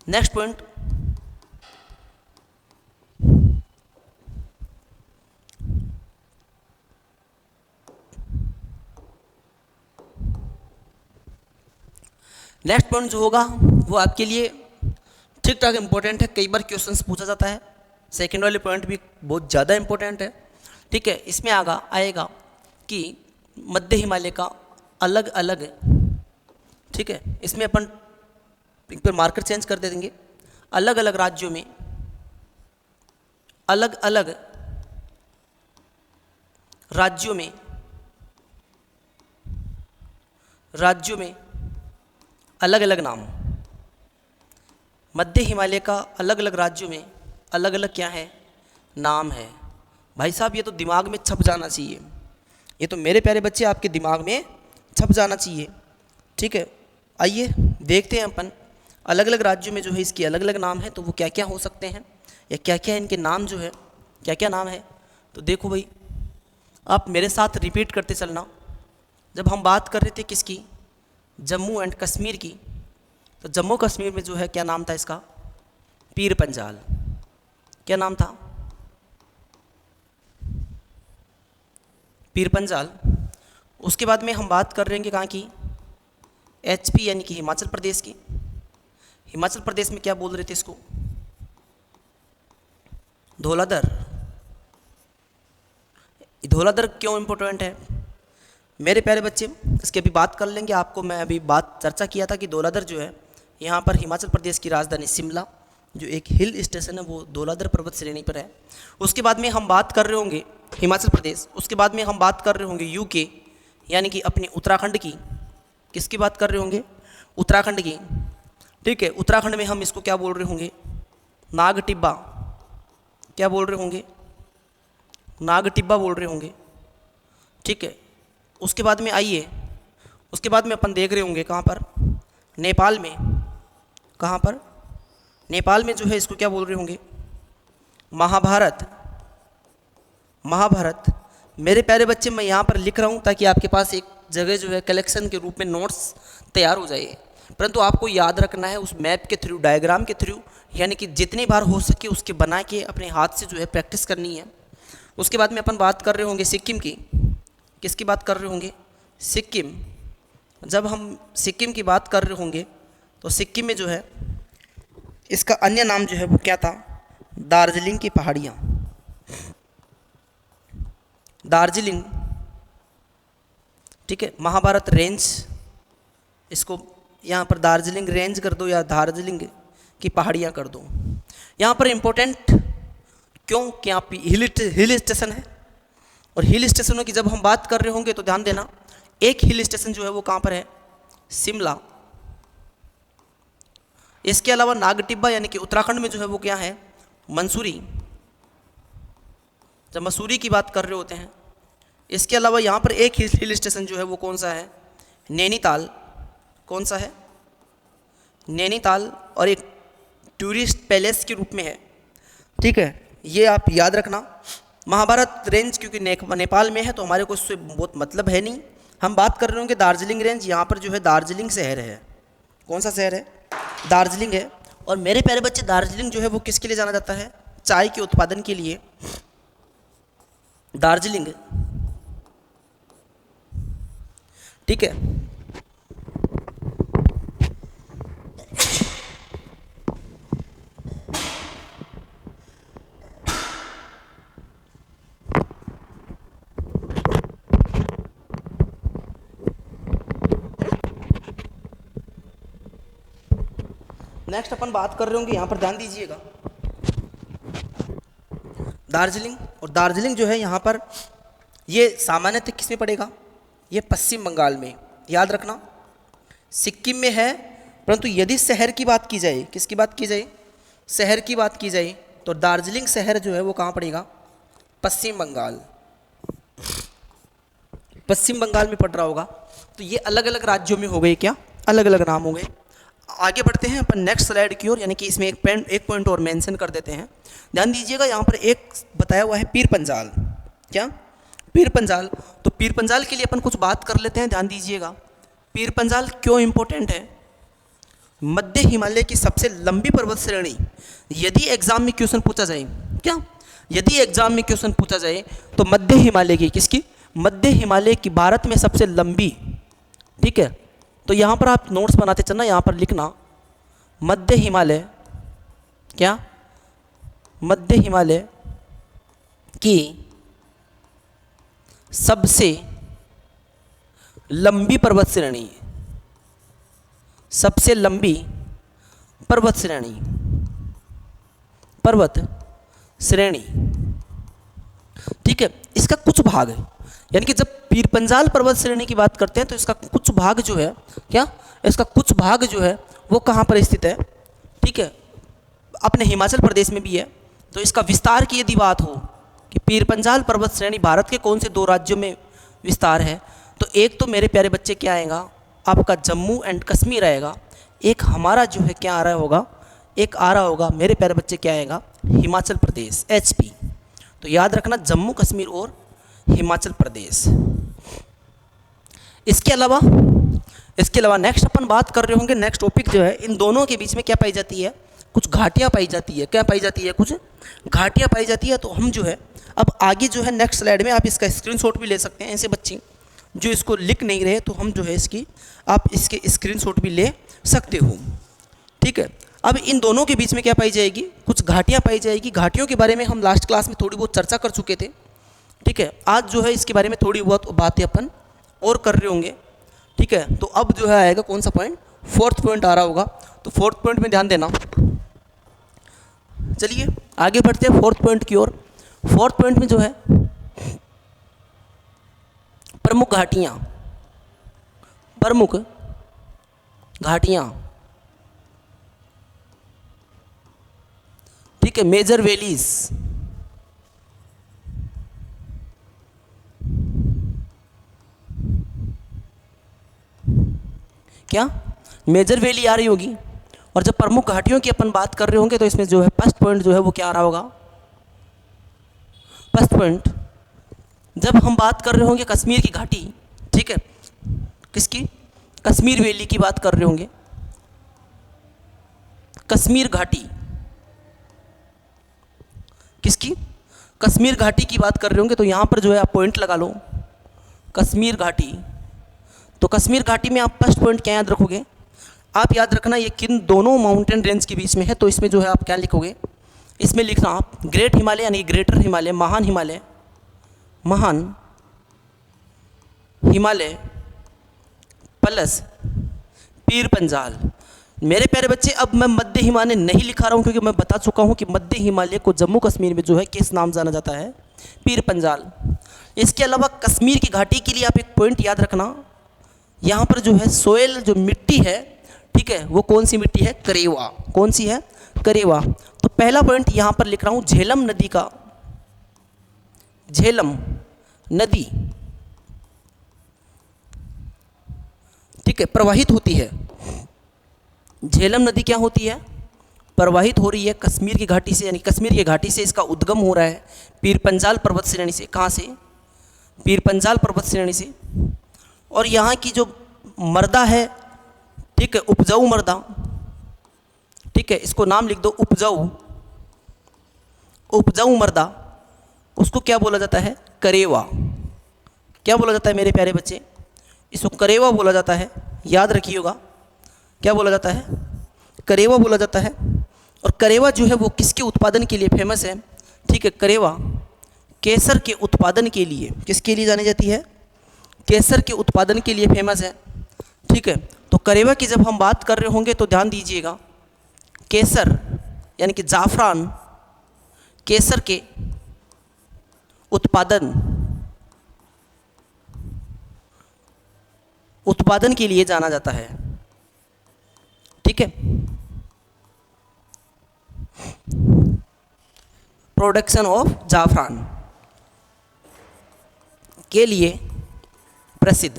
नेक्स्ट पॉइंट, नेक्स्ट पॉइंट जो होगा वो आपके लिए ठीक ठाक इंपॉर्टेंट है, कई बार क्वेश्चंस पूछा जाता है। सेकंड वाले पॉइंट भी बहुत ज़्यादा इंपॉर्टेंट है, ठीक है। इसमें आएगा कि मध्य हिमालय का अलग अलग, ठीक है, इसमें अपन एक बार मार्कर चेंज कर दे देंगे, अलग अलग राज्यों में, अलग अलग राज्यों में, राज्यों में अलग अलग नाम, मध्य हिमालय का अलग अलग राज्यों में अलग अलग क्या है, नाम है। भाई साहब ये तो दिमाग में छप जाना चाहिए, ये तो मेरे प्यारे बच्चे आपके दिमाग में छप जाना चाहिए, ठीक है। आइए देखते हैं अपन अलग अलग राज्यों में जो है इसकी अलग अलग नाम है, तो वो क्या क्या हो सकते हैं या क्या क्या इनके नाम जो है, क्या क्या नाम है। तो देखो भाई, आप मेरे साथ रिपीट करते चलना। जब हम बात कर रहे थे किसकी, जम्मू एंड कश्मीर की, तो जम्मू कश्मीर में जो है क्या नाम था इसका, पीर पंजाल। क्या नाम था, पीर पंजाल। उसके बाद में हम बात कर रहे हैं कहाँ की, HP यानी कि हिमाचल प्रदेश की। हिमाचल प्रदेश में क्या बोल रहे थे इसको, धौलाधर। धौलाधर क्यों इम्पोर्टेंट है मेरे प्यारे बच्चे, इसकी अभी बात कर लेंगे। आपको मैं अभी बात चर्चा किया था कि धौलाधर जो है यहाँ पर हिमाचल प्रदेश की राजधानी शिमला, जो एक हिल स्टेशन है, वो धौलाधर पर्वत श्रेणी पर है। उसके बाद में हम बात कर रहे होंगे हिमाचल प्रदेश, उसके बाद में हम बात कर रहे होंगे UK यानी कि अपनी उत्तराखंड की। किसकी बात कर रहे होंगे, उत्तराखंड की, ठीक है। उत्तराखंड में हम इसको क्या बोल रहे होंगे, नाग टिब्बा। क्या बोल रहे होंगे, नाग टिब्बा बोल रहे होंगे, ठीक है। उसके बाद में आइए, उसके बाद में अपन देख रहे होंगे कहाँ पर, नेपाल में। कहाँ पर, नेपाल में जो है इसको क्या बोल रहे होंगे, महाभारत। महाभारत मेरे प्यारे बच्चे, मैं यहाँ पर लिख रहा हूँ ताकि आपके पास एक जगह जो है कलेक्शन के रूप में नोट्स तैयार हो जाए, परंतु आपको याद रखना है उस मैप के थ्रू, डायग्राम के थ्रू, यानी कि जितनी बार हो सके उसके बना के अपने हाथ से जो है प्रैक्टिस करनी है। उसके बाद में अपन बात कर रहे होंगे सिक्किम की। किसकी बात कर रहे होंगे? सिक्किम। जब हम सिक्किम की बात कर रहे होंगे तो सिक्किम में जो है इसका अन्य नाम जो है वो क्या था? दार्जिलिंग की पहाड़ियाँ। दार्जिलिंग, ठीक है, महाभारत रेंज, इसको यहाँ पर दार्जिलिंग रेंज कर दो या दार्जिलिंग की पहाड़ियाँ कर दो। यहाँ पर इम्पोर्टेंट क्यों कि यहाँ पे हिल स्टेशन है, और हिल स्टेशनों की जब हम बात कर रहे होंगे तो ध्यान देना, एक हिल स्टेशन जो है वो कहाँ पर है? शिमला। इसके अलावा नागटिब्बा यानी कि उत्तराखंड में जो है वो क्या है? मंसूरी, जब मसूरी की बात कर रहे होते हैं। इसके अलावा यहाँ पर एक हिल स्टेशन जो है वो कौन सा है? नैनीताल। कौन सा है? नैनीताल, और एक टूरिस्ट पैलेस के रूप में है, ठीक है, ये आप याद रखना। महाभारत रेंज क्योंकि नेपाल में है तो हमारे को इससे बहुत मतलब है नहीं। हम बात कर रहे होंगे दार्जिलिंग रेंज, यहाँ पर जो है दार्जिलिंग शहर है। कौन सा शहर है? दार्जिलिंग है। और मेरे प्यारे बच्चे, दार्जिलिंग जो है वो किसके लिए जाना जाता है? चाय के उत्पादन के लिए। दार्जिलिंग, ठीक है। नेक्स्ट अपन बात कर रहे होंगे, यहाँ पर ध्यान दीजिएगा, दार्जिलिंग। और दार्जिलिंग जो है यहाँ पर ये सामान्यतः किस में पड़ेगा? ये पश्चिम बंगाल में, याद रखना। सिक्किम में है, परंतु यदि शहर की बात की जाए, किसकी बात की जाए? शहर की बात की जाए तो दार्जिलिंग शहर जो है वो कहाँ पड़ेगा? पश्चिम बंगाल। पश्चिम बंगाल में पड़ रहा होगा। तो ये अलग अलग राज्यों में हो गए क्या? अलग अलग नाम हो गए। आगे बढ़ते हैं अपन नेक्स्ट स्लाइड की ओर, यानी कि इसमें एक पॉइंट और मेंशन कर देते हैं। ध्यान दीजिएगा, यहाँ पर एक बताया हुआ है पीर पंजाल। क्या? पीर पंजाल। तो पीर पंजाल के लिए अपन कुछ बात कर लेते हैं, ध्यान दीजिएगा। पीर पंजाल क्यों इंपॉर्टेंट है? मध्य हिमालय की सबसे लंबी पर्वत श्रेणी। यदि एग्जाम में क्वेश्चन पूछा जाए, क्या यदि एग्जाम में क्वेश्चन पूछा जाए तो मध्य हिमालय की, किसकी? मध्य हिमालय की भारत में सबसे लंबी, ठीक है। तो यहाँ पर आप नोट्स बनाते चलना, यहाँ पर लिखना मध्य हिमालय, क्या? मध्य हिमालय की सबसे लंबी पर्वत श्रेणी, सबसे लंबी पर्वत श्रेणी, पर्वत श्रेणी, ठीक है। इसका कुछ भाग है, यानी कि जब पीर पंजाल पर्वत श्रेणी की बात करते हैं तो इसका कुछ भाग जो है, क्या? इसका कुछ भाग जो है वो कहाँ पर स्थित है? ठीक है, अपने हिमाचल प्रदेश में भी है। तो इसका विस्तार की यदि बात हो कि पीर पंजाल पर्वत श्रेणी भारत के कौन से 2 राज्यों में विस्तार है, तो एक तो मेरे प्यारे बच्चे क्या आएगा? आपका जम्मू एंड कश्मीर आएगा। एक हमारा जो है क्या आ रहा होगा? एक आ रहा होगा मेरे प्यारे बच्चे क्या आएगा? हिमाचल प्रदेश, HP। तो याद रखना जम्मू कश्मीर और हिमाचल प्रदेश। इसके अलावा नेक्स्ट अपन बात कर रहे होंगे, नेक्स्ट टॉपिक जो है, इन दोनों के बीच में क्या पाई जाती है? कुछ घाटियाँ पाई जाती है। क्या पाई जाती है? कुछ घाटियाँ पाई जाती है। तो हम जो है अब आगे जो है नेक्स्ट स्लाइड में आप इसका स्क्रीनशॉट भी ले सकते हैं। ऐसे बच्चे जो इसको लिख नहीं रहे तो हम जो है आप इसके स्क्रीनशॉट भी ले सकते हो, ठीक है। अब इन दोनों के बीच में क्या पाई जाएगी? कुछ घाटियाँ पाई जाएगी। घाटियों के बारे में हम लास्ट क्लास में थोड़ी बहुत चर्चा कर चुके थे, ठीक है। आज जो है इसके बारे में थोड़ी बहुत बातें अपन और कर रहे होंगे, ठीक है। तो अब जो है आएगा कौन सा पॉइंट? 4th पॉइंट आ रहा होगा। तो 4th पॉइंट में ध्यान देना। चलिए आगे बढ़ते हैं 4th पॉइंट की ओर। 4th पॉइंट में जो है प्रमुख घाटियाँ, प्रमुख घाटियाँ, ठीक है, मेजर वैलीज। क्या? मेजर वैली आ रही होगी। और जब प्रमुख घाटियों की अपन बात कर रहे होंगे तो इसमें जो है फर्स्ट पॉइंट जो है वो क्या आ रहा होगा? फर्स्ट पॉइंट जब हम बात कर रहे होंगे कश्मीर की घाटी, ठीक है, किसकी, कश्मीर वैली की बात कर रहे होंगे, कश्मीर घाटी, किसकी, कश्मीर घाटी की बात कर रहे होंगे, तो यहाँ पर जो है आप पॉइंट लगा लो, कश्मीर घाटी। तो कश्मीर घाटी में आप फर्स्ट पॉइंट क्या याद रखोगे, आप याद रखना ये किन दोनों माउंटेन रेंज के बीच में है। तो इसमें जो है आप क्या लिखोगे, इसमें लिखना आप ग्रेट हिमालय यानी ग्रेटर हिमालय, महान हिमालय, महान हिमालय प्लस पीर पंजाल। मेरे प्यारे बच्चे, अब मैं मध्य हिमालय नहीं लिखा रहा हूँ क्योंकि मैं बता चुका हूँ कि मध्य हिमालय को जम्मू कश्मीर में जो है किस नाम जाना जाता है, पीर पंजाल। इसके अलावा कश्मीर की घाटी के लिए आप एक पॉइंट याद रखना, यहाँ पर जो है सोयल जो मिट्टी है, ठीक है, वो कौन सी मिट्टी है, करेवा। कौन सी है, करेवा। तो पहला पॉइंट यहाँ पर लिख रहा हूँ, झेलम नदी का, झेलम नदी, ठीक है, प्रवाहित होती है। झेलम नदी क्या होती है, प्रवाहित हो रही है कश्मीर की घाटी से, यानी कश्मीर की घाटी से इसका उद्गम हो रहा है पीर पंजाल पर्वत श्रेणी से। कहाँ से, पीर पंजाल पर्वत श्रेणी से। और यहाँ की जो मर्दा है, ठीक है, उपजाऊ मर्दा, ठीक है, इसको नाम लिख दो उपजाऊ, उपजाऊ मर्दा, उसको क्या बोला जाता है, करेवा। क्या बोला जाता है मेरे प्यारे बच्चे, इसको करेवा बोला जाता है, याद रखिएगा, क्या बोला जाता है, करेवा बोला जाता है। और करेवा जो है वो किसके उत्पादन के लिए फेमस है, ठीक है, करेवा केसर के उत्पादन के लिए, किसके लिए जानी जाती है, केसर के उत्पादन के लिए फेमस है, ठीक है। तो करेवा की जब हम बात कर रहे होंगे तो ध्यान दीजिएगा, केसर यानी कि जाफरान, केसर के उत्पादन के लिए जाना जाता है, ठीक है, प्रोडक्शन ऑफ जाफरान के लिए प्रसिद्ध।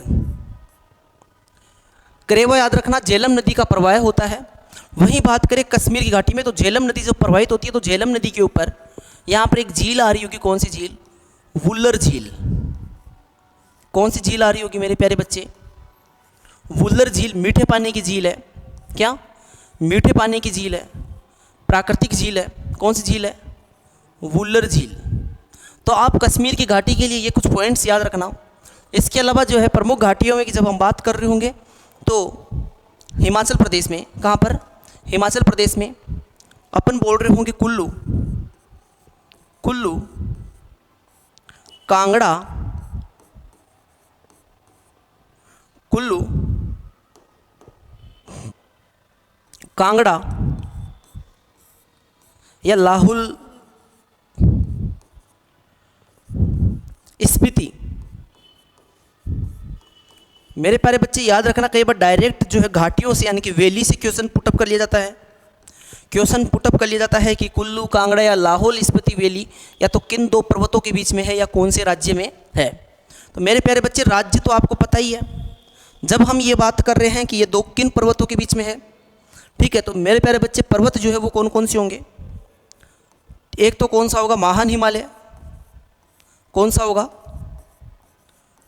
करेवा याद रखना, झेलम नदी का प्रवाह होता है। वहीं बात करें कश्मीर की घाटी में, तो झेलम नदी जब प्रवाहित होती है तो झेलम नदी के ऊपर यहाँ पर एक झील आ रही होगी, कौन सी झील, वुल्लर झील। कौन सी झील आ रही होगी मेरे प्यारे बच्चे, वुल्लर झील। मीठे पानी की झील है, क्या, मीठे पानी की झील है, प्राकृतिक झील है। कौन सी झील है, वुल्लर झील। तो आप कश्मीर की घाटी के लिए ये कुछ पॉइंट्स याद रखना। इसके अलावा जो है प्रमुख घाटियों में कि जब हम बात कर रहे होंगे तो हिमाचल प्रदेश में, कहाँ पर, हिमाचल प्रदेश में अपन बोल रहे होंगे कुल्लू, कुल्लू, कांगड़ा, कुल्लू, कांगड़ा या लाहौल स्पीति। मेरे प्यारे बच्चे याद रखना, कई बार डायरेक्ट जो है घाटियों से यानी कि वैली से क्वेश्चन पुटअप कर लिया जाता है, क्वेश्चन पुटअप कर लिया जाता है कि कुल्लू, कांगड़ा या लाहौल स्पीति वैली या तो किन दो पर्वतों के बीच में है या कौन से राज्य में है। तो मेरे प्यारे बच्चे राज्य तो आपको पता ही है, जब हम ये बात कर रहे हैं कि ये दो किन पर्वतों के बीच में है, ठीक है, तो मेरे प्यारे बच्चे पर्वत जो है वो कौन कौन से होंगे, एक तो कौन सा होगा, महान हिमालय। कौन सा होगा,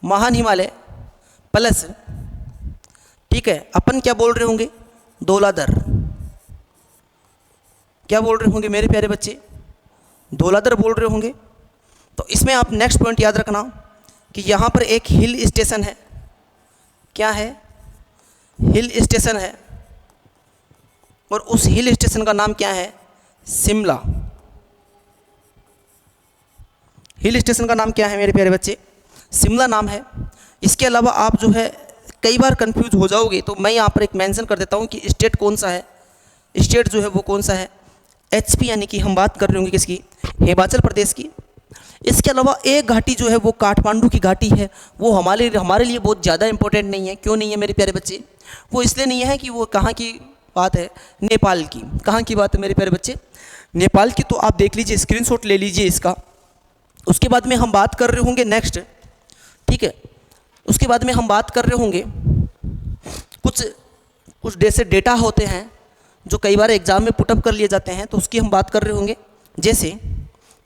महान हिमालय प्लस, ठीक है, अपन क्या बोल रहे होंगे, धौलाधर। क्या बोल रहे होंगे मेरे प्यारे बच्चे, धौलाधर बोल रहे होंगे। तो इसमें आप नेक्स्ट पॉइंट याद रखना कि यहाँ पर एक हिल स्टेशन है, क्या है, हिल स्टेशन है, और उस हिल स्टेशन का नाम क्या है, शिमला। हिल स्टेशन का नाम क्या है मेरे प्यारे बच्चे, शिमला नाम है। इसके अलावा आप जो है कई बार कंफ्यूज हो जाओगे, तो मैं यहाँ पर एक मेंशन कर देता हूँ कि स्टेट कौन सा है, स्टेट जो है वो कौन सा है, एचपी, यानी कि हम बात कर रहे होंगे किसकी, हिमाचल प्रदेश की। इसके अलावा एक घाटी जो है वो काठमांडू की घाटी है, वो हमारे लिए बहुत ज़्यादा इंपॉर्टेंट नहीं है। क्यों नहीं है मेरे प्यारे बच्चे, वो इसलिए नहीं है कि वो कहाँ की बात है, नेपाल की। कहाँ की बात है मेरे प्यारे बच्चे, नेपाल की। तो आप देख लीजिए, स्क्रीनशॉट ले लीजिए इसका। उसके बाद में हम बात कर रहे होंगे नेक्स्ट, ठीक है, उसके बाद में हम बात कर रहे होंगे कुछ जैसे डेटा होते हैं जो कई बार एग्जाम में पुटअप कर लिए जाते हैं, तो उसकी हम बात कर रहे होंगे। जैसे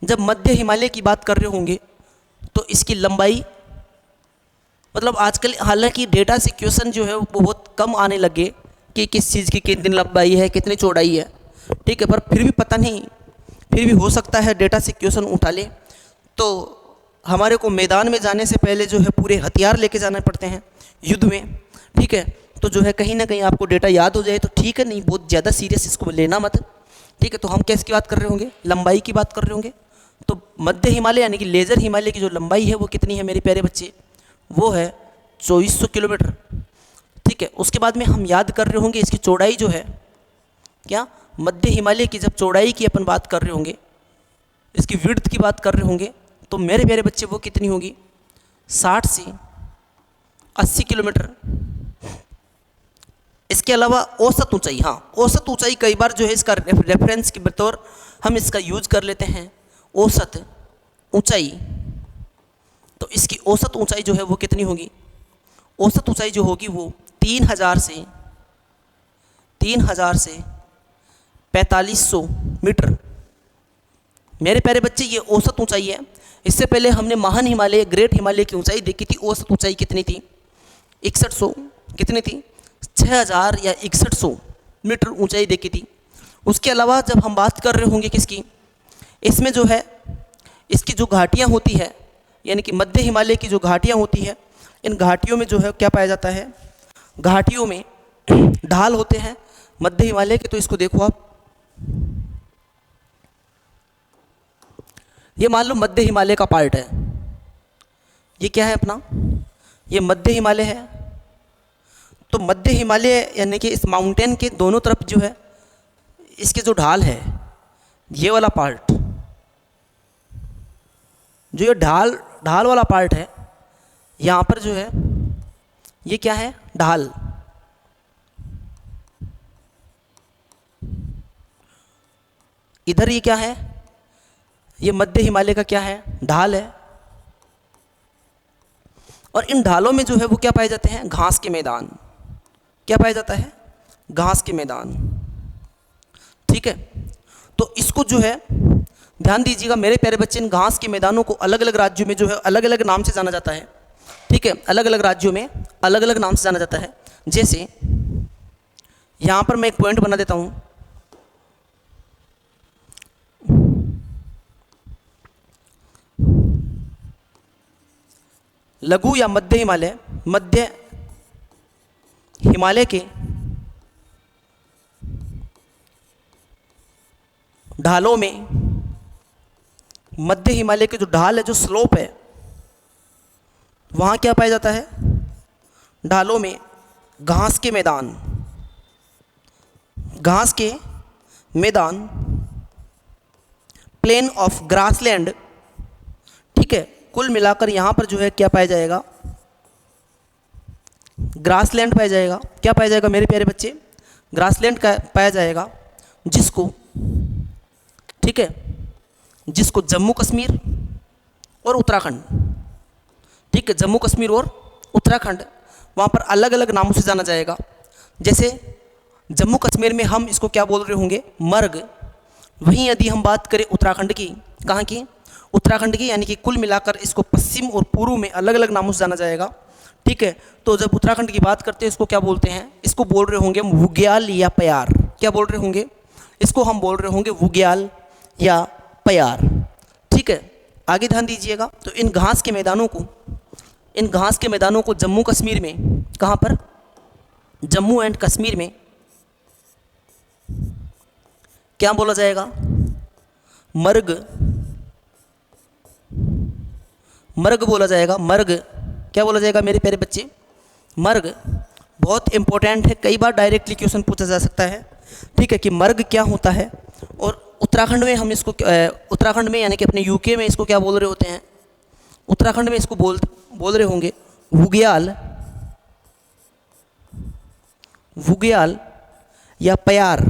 जब मध्य हिमालय की बात कर रहे होंगे तो इसकी लंबाई, मतलब आजकल हालांकि डेटा से क्वेश्चन जो है वो बहुत कम आने लगे कि किस चीज़ की कितनी लंबाई है कितनी चौड़ाई है, ठीक है, पर फिर भी पता नहीं, फिर भी हो सकता है डेटा से क्वेश्चन उठा ले। तो हमारे को मैदान में जाने से पहले जो है पूरे हथियार लेके जाने पड़ते हैं युद्ध में, ठीक है। तो जो है कहीं ना कहीं आपको डेटा याद हो जाए तो ठीक है, नहीं बहुत ज़्यादा सीरियस इसको लेना मत, ठीक है। तो हम किसकी बात कर रहे होंगे, लंबाई की बात कर रहे होंगे। तो मध्य हिमालय यानी कि लेज़र हिमालय की जो लंबाई है वो कितनी है मेरे प्यारे बच्चे, वो है 2400 किलोमीटर, ठीक है। उसके बाद में हम याद कर रहे होंगे इसकी चौड़ाई जो है, क्या मध्य हिमालय की जब चौड़ाई की अपन बात कर रहे होंगे, इसकी विड्थ की बात कर रहे होंगे, तो मेरे प्यारे बच्चे वो कितनी होगी, 60 से 80 किलोमीटर। इसके अलावा औसत ऊंचाई, हाँ औसत ऊंचाई कई बार जो है इसका रेफरेंस के बतौर हम इसका यूज कर लेते हैं, औसत ऊंचाई। तो इसकी औसत ऊंचाई जो है वो कितनी होगी, औसत ऊंचाई जो होगी वो 3000 से 4500 मीटर। मेरे प्यारे बच्चे ये औसत ऊंचाई है। इससे पहले हमने महान हिमालय, ग्रेट हिमालय की ऊंचाई देखी थी, औसत ऊंचाई कितनी थी, 6100, कितनी थी, 6000 या 6100 मीटर ऊंचाई देखी थी। उसके अलावा जब हम बात कर रहे होंगे किसकी, इसमें जो है इसकी जो घाटियाँ होती है, यानी कि मध्य हिमालय की जो घाटियाँ होती है, इन घाटियों में जो है क्या पाया जाता है, घाटियों में ढाल होते हैं मध्य हिमालय के। तो इसको देखो आप, ये मान लो मध्य हिमालय का पार्ट है, ये क्या है अपना, ये मध्य हिमालय है। तो मध्य हिमालय यानी कि इस माउंटेन के दोनों तरफ जो है इसके जो ढाल है, ये वाला पार्ट, जो ये ढाल वाला पार्ट है, यहाँ पर जो है ये क्या है, ढाल। इधर ये क्या है, ये मध्य हिमालय का क्या है, ढाल है। और इन ढालों में जो है वो क्या पाए जाते हैं, घास के मैदान। क्या पाया जाता है, घास के मैदान, ठीक है। तो इसको जो है ध्यान दीजिएगा मेरे प्यारे बच्चे, इन घास के मैदानों को अलग अलग राज्यों में जो है अलग अलग नाम से जाना जाता है, ठीक है। अलग अलग राज्यों में अलग अलग नाम से जाना जाता है। जैसे यहाँ पर मैं एक पॉइंट बना देता हूँ, लघु या मध्य हिमालय, मध्य हिमालय के ढालों में, मध्य हिमालय के जो ढाल है, जो स्लोप है, वहाँ क्या पाया जाता है, ढालों में घास के मैदान, घास के मैदान, प्लेन ऑफ ग्रासलैंड, ठीक है। कुल मिलाकर यहाँ पर जो है क्या पाया जाएगा, ग्रासलैंड पाया जाएगा। क्या पाया जाएगा मेरे प्यारे बच्चे, ग्रासलैंड का पाया जाएगा, जिसको, ठीक है, जिसको जम्मू कश्मीर और उत्तराखंड, ठीक है, जम्मू कश्मीर और उत्तराखंड वहाँ पर अलग अलग नामों से जाना जाएगा। जैसे जम्मू कश्मीर में हम इसको क्या बोल रहे होंगे, मर्ग। वहीं यदि हम बात करें उत्तराखंड की, कहाँ की, उत्तराखंड की, यानी कि कुल मिलाकर इसको पश्चिम और पूर्व में अलग अलग नामों से जाना जाएगा, ठीक है। तो जब उत्तराखंड की बात करते हैं इसको क्या बोलते हैं, इसको बोल रहे होंगे वुग्याल या प्यार। क्या बोल रहे होंगे, इसको हम बोल रहे होंगे वुग्याल या प्यार, ठीक है। आगे ध्यान दीजिएगा। तो इन घास के मैदानों को, इन घास के मैदानों को जम्मू कश्मीर में, कहाँ पर, जम्मू एंड कश्मीर में क्या बोला जाएगा, मर्ग, मर्ग बोला जाएगा। मर्ग क्या बोला जाएगा मेरे प्यारे बच्चे, मर्ग। बहुत इंपॉर्टेंट है, कई बार डायरेक्टली क्वेश्चन पूछा जा सकता है, ठीक है, कि मर्ग क्या होता है। और उत्तराखंड में हम इसको, उत्तराखंड में यानी कि अपने यूके में इसको क्या बोल रहे होते हैं, उत्तराखंड में इसको बोल रहे होंगे वुग्याल, वुग्याल या प्यार,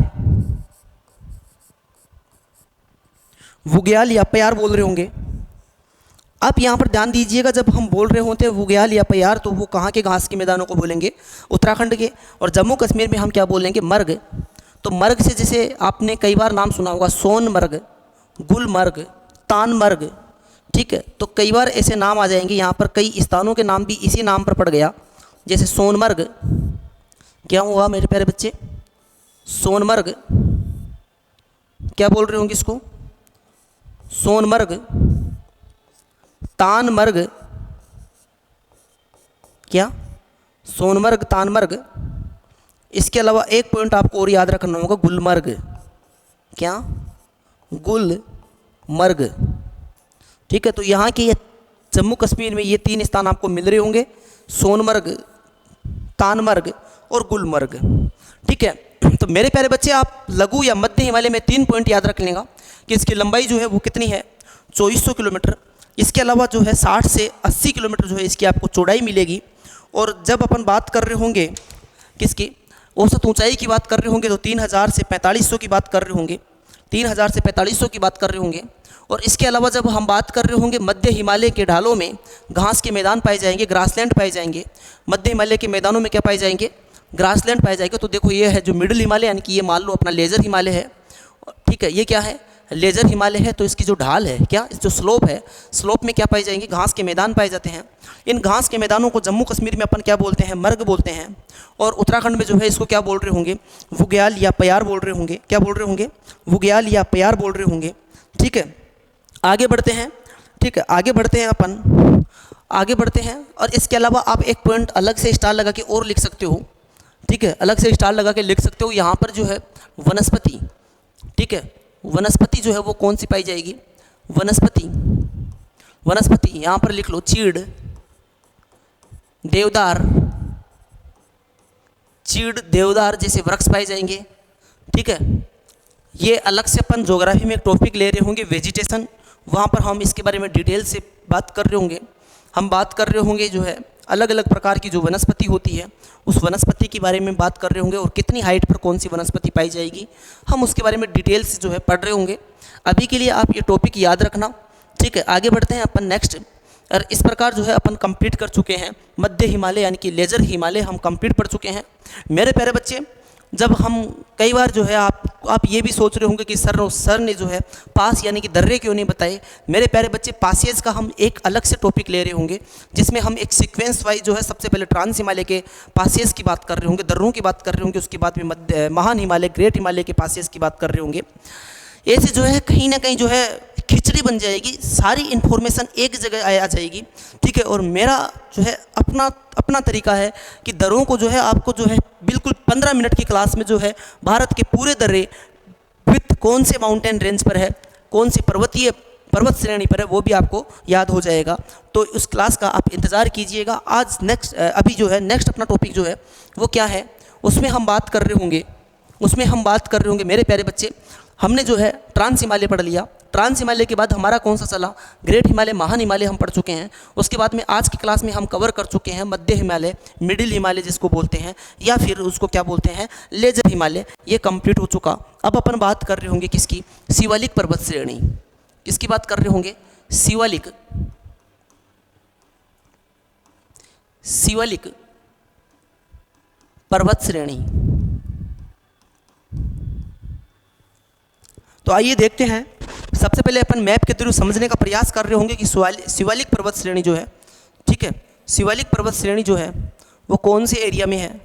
वुग्याल या प्यार बोल रहे होंगे। आप यहाँ पर ध्यान दीजिएगा, जब हम बोल रहे होते हैं वुग्याल या प्यार, तो वो कहाँ के घास के मैदानों को बोलेंगे, उत्तराखंड के। और जम्मू कश्मीर में हम क्या बोलेंगे, मर्ग। तो मर्ग से जैसे आपने कई बार नाम सुना होगा, सोनमर्ग, गुलमर्ग, तानमर्ग, ठीक ठीक है। तो कई बार ऐसे नाम आ जाएंगे, यहाँ पर कई स्थानों के नाम भी इसी नाम पर पड़ गया, जैसे सोनमर्ग। क्या हुआ मेरे प्यारे बच्चे? सोनमर्ग, क्या बोल रहे होंगे इसको? सोनमर्ग, तानमर्ग, क्या सोनमर्ग, तानमर्ग। इसके अलावा एक पॉइंट आपको और याद रखना होगा, गुलमर्ग। क्या? गुलमर्ग। ठीक है। तो यहाँ के जम्मू कश्मीर में ये 3 स्थान आपको मिल रहे होंगे, सोनमर्ग, तानमर्ग और गुलमर्ग। ठीक है। तो मेरे प्यारे बच्चे, आप लघु या मध्य हिमालय में 3 पॉइंट याद रख लेगा कि इसकी लंबाई जो है वो कितनी है, 2400 किलोमीटर। इसके अलावा जो है 60 से 80 किलोमीटर जो है इसकी आपको चौड़ाई मिलेगी। और जब अपन बात कर रहे होंगे किसकी, औसत ऊंचाई की बात कर रहे होंगे, तो 3000 से 4500 की बात कर रहे होंगे, 3000 से 4500 की बात कर रहे होंगे। और इसके अलावा जब हम बात कर रहे होंगे मध्य हिमालय के ढालों में घास के मैदान पाए जाएंगे, ग्रासलैंड पाए जाएंगे। मध्य हिमालय के मैदानों में क्या पाए जाएंगे? ग्रासलैंड पाए जाएंगे। तो देखो ये है जो मिडिल हिमालय, यानी कि ये मान लो अपना लेज़र हिमालय है। ठीक है, ये क्या है? लेज़र हिमालय है। तो इसकी जो ढाल है, क्या जो स्लोप है, स्लोप में क्या पाए जाएंगे? घास के मैदान पाए जाते हैं। इन घास के मैदानों को जम्मू कश्मीर में अपन क्या बोलते हैं? मर्ग बोलते हैं। और उत्तराखंड में जो है इसको क्या बोल रहे होंगे? बुग्याल या प्यार बोल रहे होंगे। क्या बोल रहे होंगे? बुग्याल या प्यार बोल रहे होंगे। ठीक है, आगे बढ़ते हैं। ठीक है, आगे बढ़ते हैं, अपन आगे बढ़ते हैं। और इसके अलावा आप एक पॉइंट अलग से स्टार लगा के और लिख सकते हो। ठीक है, अलग से स्टार लगा के लिख सकते हो। यहाँ पर जो है वनस्पति, ठीक है, वनस्पति जो है वो कौन सी पाई जाएगी? वनस्पति, वनस्पति यहाँ पर लिख लो, चीड़, देवदार, चीड़, देवदार जैसे वृक्ष पाए जाएंगे। ठीक है, ये अलग से अपन ज्योग्राफी में एक टॉपिक ले रहे होंगे, वेजिटेशन, वहाँ पर हम इसके बारे में डिटेल से बात कर रहे होंगे। हम बात कर रहे होंगे जो है अलग अलग प्रकार की जो वनस्पति होती है, उस वनस्पति के बारे में बात कर रहे होंगे, और कितनी हाइट पर कौन सी वनस्पति पाई जाएगी, हम उसके बारे में डिटेल से जो है पढ़ रहे होंगे। अभी के लिए आप ये टॉपिक याद रखना। ठीक है, आगे बढ़ते हैं अपन नेक्स्ट। और इस प्रकार जो है अपन कंप्लीट कर चुके हैं मध्य हिमालय, यानी कि लेज़र हिमालय हम कंप्लीट पढ़ चुके हैं। मेरे प्यारे बच्चे, जब हम कई बार जो है आप ये भी सोच रहे होंगे कि सर ने जो है पास यानी कि दर्रे क्यों नहीं बताए। मेरे प्यारे बच्चे, पासेज का हम एक अलग से टॉपिक ले रहे होंगे, जिसमें हम एक सीक्वेंस वाइज जो है सबसे पहले ट्रांस हिमालय के पासेज की बात कर रहे होंगे, दर्रों की बात कर रहे होंगे, उसके बाद में महान हिमालय, ग्रेट हिमालय के पासेज की बात कर रहे होंगे। ऐसे जो है कहीं ना कहीं जो है खिचड़ी बन जाएगी, सारी इन्फॉर्मेशन एक जगह आ जाएगी। ठीक है, और मेरा जो है अपना तरीका है कि दर्रों को जो है आपको जो है बिल्कुल 15 मिनट की क्लास में जो है भारत के पूरे दर्रे विथ कौन से माउंटेन रेंज पर है, कौन सी पर्वत श्रेणी पर है, वो भी आपको याद हो जाएगा। तो उस क्लास का आप इंतज़ार कीजिएगा। आज अभी जो है नेक्स्ट अपना टॉपिक जो है वो क्या है, उसमें हम बात कर रहे होंगे मेरे प्यारे बच्चे। हमने जो है ट्रांस हिमालय पढ़ लिया। ट्रांस हिमालय के बाद हमारा कौन सा चला? ग्रेट हिमालय, महान हिमालय हम पढ़ चुके हैं। उसके बाद में आज की क्लास में हम कवर कर चुके हैं मध्य हिमालय, मिडिल हिमालय जिसको बोलते हैं, या फिर उसको क्या बोलते हैं? लेज़र हिमालय। ये कंप्लीट हो चुका। अब अपन बात कर रहे होंगे किसकी? शिवालिक पर्वत श्रेणी। किसकी बात कर रहे होंगे? शिवालिक पर्वत श्रेणी। तो आइए देखते हैं। सबसे पहले अपन मैप के थ्रू समझने का प्रयास कर रहे होंगे कि शिवालिक पर्वत श्रेणी जो है, ठीक है, शिवालिक पर्वत श्रेणी जो है वो कौन से एरिया में है?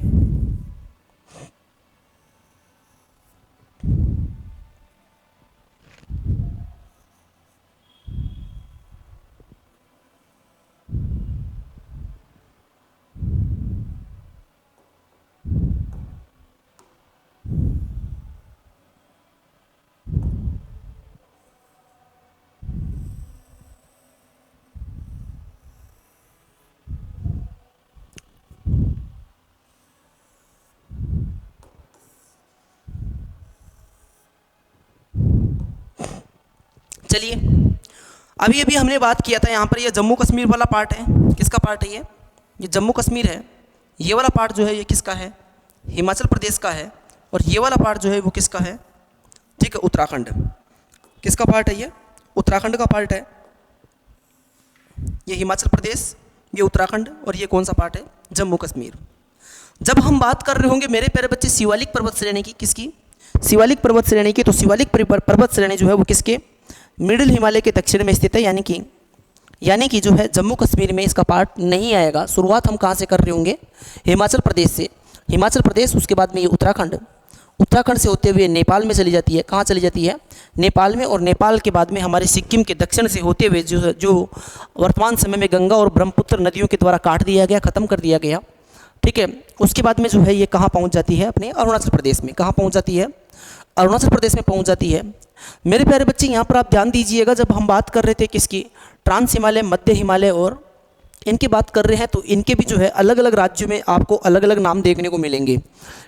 चलिए, अभी हमने बात किया था, यहाँ पर ये जम्मू कश्मीर वाला पार्ट है। किसका पार्ट है ये जम्मू कश्मीर है। ये वाला पार्ट जो है ये किसका है? हिमाचल प्रदेश का है। और ये वाला पार्ट जो है वो किसका है? ठीक है, उत्तराखंड। किसका पार्ट है ये? उत्तराखंड का पार्ट है। ये हिमाचल प्रदेश, ये उत्तराखंड, और ये कौन सा पार्ट है? जम्मू कश्मीर। जब हम बात कर रहे होंगे मेरे प्यारे बच्चे शिवालिक पर्वत श्रेणी की, किसकी? शिवालिक पर्वत श्रेणी की। तो शिवालिक पर्वत श्रेणी जो है वो किसके? मिडिल हिमालय के दक्षिण में स्थित है, यानी कि यानी कि जो है जम्मू कश्मीर में इसका पार्ट नहीं आएगा। शुरुआत हम कहाँ से कर रहे होंगे, हिमाचल प्रदेश से। हिमाचल प्रदेश, उसके बाद में ये उत्तराखंड, उत्तराखंड से होते हुए नेपाल में चली जाती है। कहाँ चली जाती है, नेपाल में। और नेपाल के बाद में हमारे सिक्किम के दक्षिण से होते हुए जो वर्तमान समय में गंगा और ब्रह्मपुत्र नदियों के द्वारा काट दिया गया, ख़त्म कर दिया गया, ठीक है। उसके बाद में जो है ये कहाँ पहुँच जाती है, अपने अरुणाचल प्रदेश में। कहाँ पहुँच जाती है, अरुणाचल प्रदेश में पहुँच जाती है। मेरे प्यारे बच्चे, यहाँ पर आप ध्यान दीजिएगा, जब हम बात कर रहे थे किसकी, ट्रांस हिमालय, मध्य हिमालय और इनकी बात कर रहे हैं, तो इनके भी जो है अलग अलग राज्यों में आपको अलग अलग नाम देखने को मिलेंगे,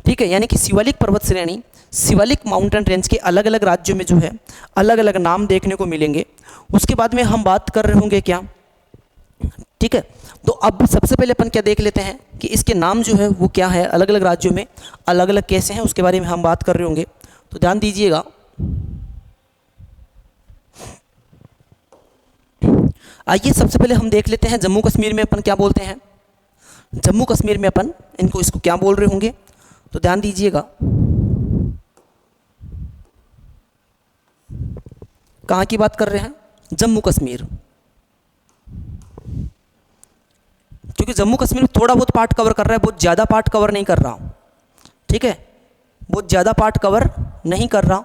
ठीक है। यानी कि शिवालिक पर्वत श्रेणी, शिवालिक माउंटेन रेंज के अलग अलग राज्यों में जो है अलग अलग नाम देखने को मिलेंगे। उसके बाद में हम बात कर रहे होंगे क्या, ठीक है। तो अब सबसे पहले अपन क्या देख लेते हैं कि इसके नाम जो है वो क्या है, अलग अलग राज्यों में अलग अलग कैसे हैं, उसके बारे में हम बात कर रहे होंगे। तो ध्यान दीजिएगा। आइए सबसे पहले हम देख लेते हैं जम्मू कश्मीर में अपन क्या बोलते हैं। जम्मू कश्मीर में अपन इसको क्या बोल रहे होंगे, तो ध्यान दीजिएगा। कहाँ की बात कर रहे हैं, जम्मू कश्मीर। क्योंकि जम्मू कश्मीर थोड़ा बहुत पार्ट कवर कर रहा है, बहुत ज़्यादा पार्ट कवर नहीं कर रहा, ठीक है, बहुत ज़्यादा पार्ट कवर नहीं कर रहा,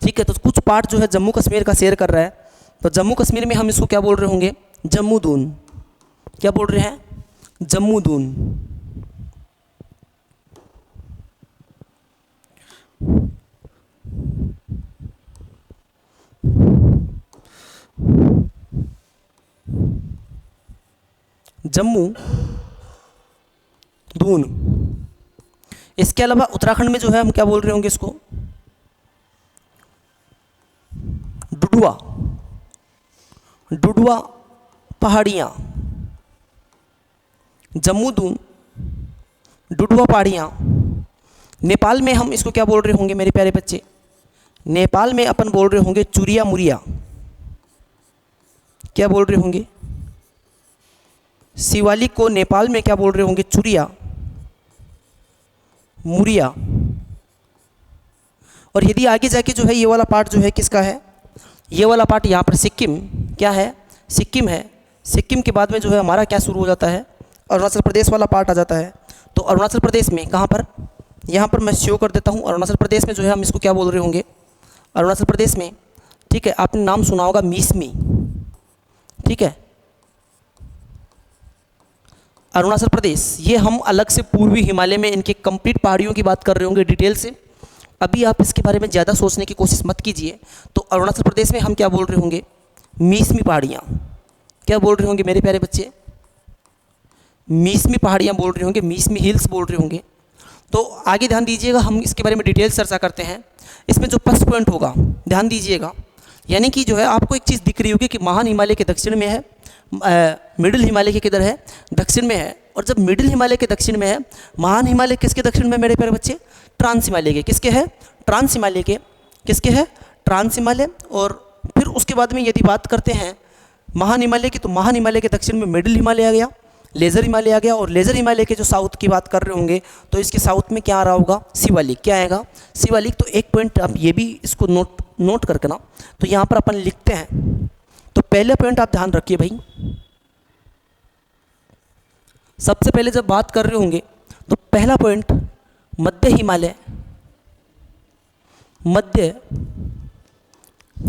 ठीक है। तो कुछ पार्ट जो है जम्मू कश्मीर का शेयर कर रहा है। तो जम्मू कश्मीर में हम इसको क्या बोल रहे होंगे, जम्मूदून। क्या बोल रहे हैं, जम्मूदून। जम्मू दून। इसके अलावा उत्तराखंड में जो है हम क्या बोल रहे होंगे इसको, डुडुआ। डुडुआ पहाड़ियाँ, जम्मूदून, डुडुआ पहाड़ियाँ। नेपाल में हम इसको क्या बोल रहे होंगे मेरे प्यारे बच्चे, नेपाल में अपन बोल रहे होंगे चुरिया मुरिया। क्या बोल रहे होंगे, शिवालिक को नेपाल में क्या बोल रहे होंगे, चुरिया मुरिया। और यदि आगे जाके जो है ये वाला पार्ट जो है किसका है, ये वाला पार्ट यहाँ पर सिक्किम, क्या है, सिक्किम है। सिक्किम के बाद में जो है हमारा क्या शुरू हो जाता है, अरुणाचल प्रदेश वाला पार्ट आ जाता है। तो अरुणाचल प्रदेश में कहाँ पर, यहाँ पर मैं शो कर देता हूँ। अरुणाचल प्रदेश में जो है हम इसको क्या बोल रहे होंगे, अरुणाचल प्रदेश में, ठीक है, आपने नाम सुना होगा मिसमी, ठीक है। अरुणाचल प्रदेश, ये हम अलग से पूर्वी हिमालय में इनके कंप्लीट पहाड़ियों की बात कर रहे होंगे डिटेल से। अभी आप इसके बारे में ज़्यादा सोचने की कोशिश मत कीजिए। तो अरुणाचल प्रदेश में हम क्या बोल रहे होंगे, मिसमी पहाड़ियाँ। क्या बोल रहे होंगे मेरे प्यारे बच्चे, मिसमी पहाड़ियाँ बोल रहे होंगे, मिसमी हिल्स बोल रहे होंगे। तो आगे ध्यान दीजिएगा, हम इसके बारे में डिटेल चर्चा करते हैं। इसमें जो फर्स्ट पॉइंट होगा, ध्यान दीजिएगा, यानी कि जो है आपको एक चीज़ दिख रही होगी कि महान हिमालय के दक्षिण में है, मिडिल हिमालय के किधर है, दक्षिण में है। और जब मिडिल हिमालय के दक्षिण में है, महान हिमालय किसके दक्षिण में मेरे प्यारे बच्चे, ट्रांस हिमालय के। किसके है, ट्रांस हिमालय के। किसके है, ट्रांस हिमालय। और फिर उसके बाद में यदि बात करते हैं महान हिमालय की, तो महान हिमालय के दक्षिण में मिडिल हिमालय आ गया, लेज़र हिमालय आ गया। और लेज़र हिमालय के जो साउथ की बात कर रहे होंगे, तो इसके साउथ में क्या आ रहा होगा, शिवालिक। क्या आएगा, शिवालिक। तो एक पॉइंट आप ये भी इसको नोट करके ना, तो यहाँ पर अपन लिखते हैं। तो पहले पॉइंट आप ध्यान रखिए भाई, सबसे पहले जब बात कर रहे होंगे तो पहला पॉइंट मध्य हिमालय, मध्य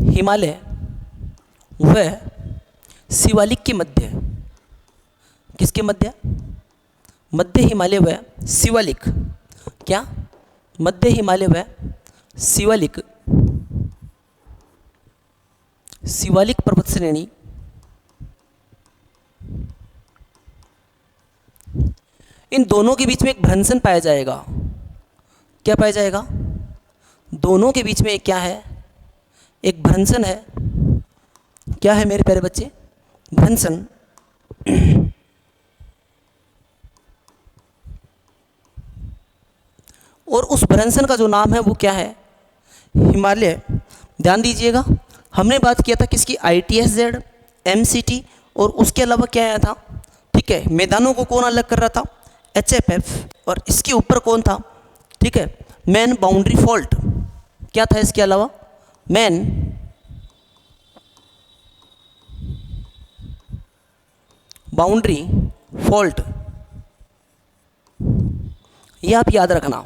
हिमालय व शिवालिक के मध्य। किसके मध्य, मध्य हिमालय व शिवालिक। क्या, मध्य हिमालय व शिवालिक, शिवालिक पर्वत श्रेणी, इन दोनों के बीच में एक भ्रंशन पाया जाएगा। क्या पाया जाएगा, दोनों के बीच में एक क्या है, एक भ्रंशन है। क्या है मेरे प्यारे बच्चे, भ्रंशन। और उस भ्रंशन का जो नाम है वो क्या है, हिमालय। ध्यान दीजिएगा, हमने बात किया था किसकी, ITSZ, MCT, और उसके अलावा क्या आया था, ठीक है, मैदानों को कौन अलग कर रहा था, HFF, और इसके ऊपर कौन था, ठीक है, मैन बाउंड्री फॉल्ट। क्या था इसके अलावा, मैन बाउंड्री फॉल्ट, ये आप याद रखना।